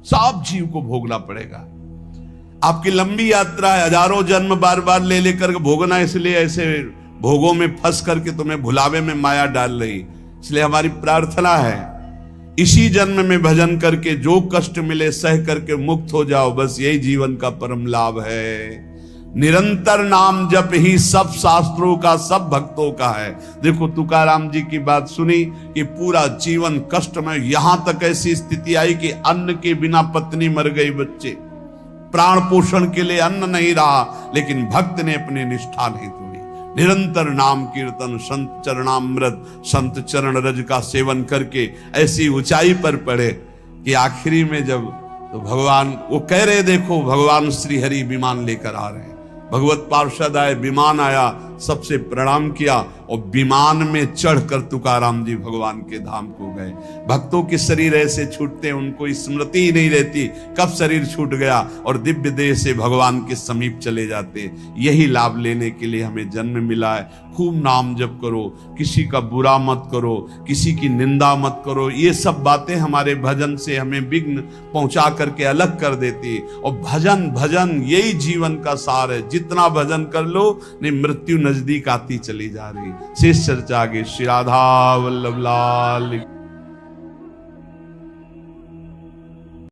सब जीव को भोगना पड़ेगा। आपकी लंबी यात्रा है, हजारों जन्म बार बार ले लेकर भोगना, इसलिए ऐसे भोगों में फंस करके तुम्हें भुलावे में माया डाल रही। इसलिए हमारी प्रार्थना है, इसी जन्म में भजन करके जो कष्ट मिले सह करके मुक्त हो जाओ। बस यही जीवन का परम लाभ है। निरंतर नाम जप ही सब शास्त्रों का, सब भक्तों का है। देखो तुकाराम जी की बात सुनी कि पूरा जीवन कष्ट में, यहां तक ऐसी स्थिति आई कि अन्न के बिना पत्नी मर गई, बच्चे प्राण पोषण के लिए अन्न नहीं रहा, लेकिन भक्त ने अपनी निष्ठा नहीं तोड़ी। निरंतर नाम कीर्तन, संत चरणामृत, संत चरण रज का सेवन करके ऐसी ऊंचाई पर पड़े कि आखिरी में जब तो भगवान वो कह रहे, देखो भगवान श्री हरि विमान लेकर आ रहे हैं। भगवत पार्षद आए, विमान आया, सबसे प्रणाम किया और विमान में चढ़कर तुकाराम जी भगवान के धाम को गए। भक्तों के शरीर ऐसे छूटते हैं, उनको स्मृति ही नहीं रहती कब शरीर छूट गया, और दिव्य देह से भगवान के समीप चले जाते। यही लाभ लेने के लिए हमें जन्म मिला है। खूब नाम जप करो, किसी का बुरा मत करो, किसी की निंदा मत करो। ये सब बातें हमारे भजन से हमें विघ्न पहुंचा करके अलग कर देती। और भजन भजन यही जीवन का सार है। जितना भजन कर लो, नहीं मृत्यु नजदीक आती चली जा रही। शेष चर्चा आगे। श्री राधा वल्लभ लाल।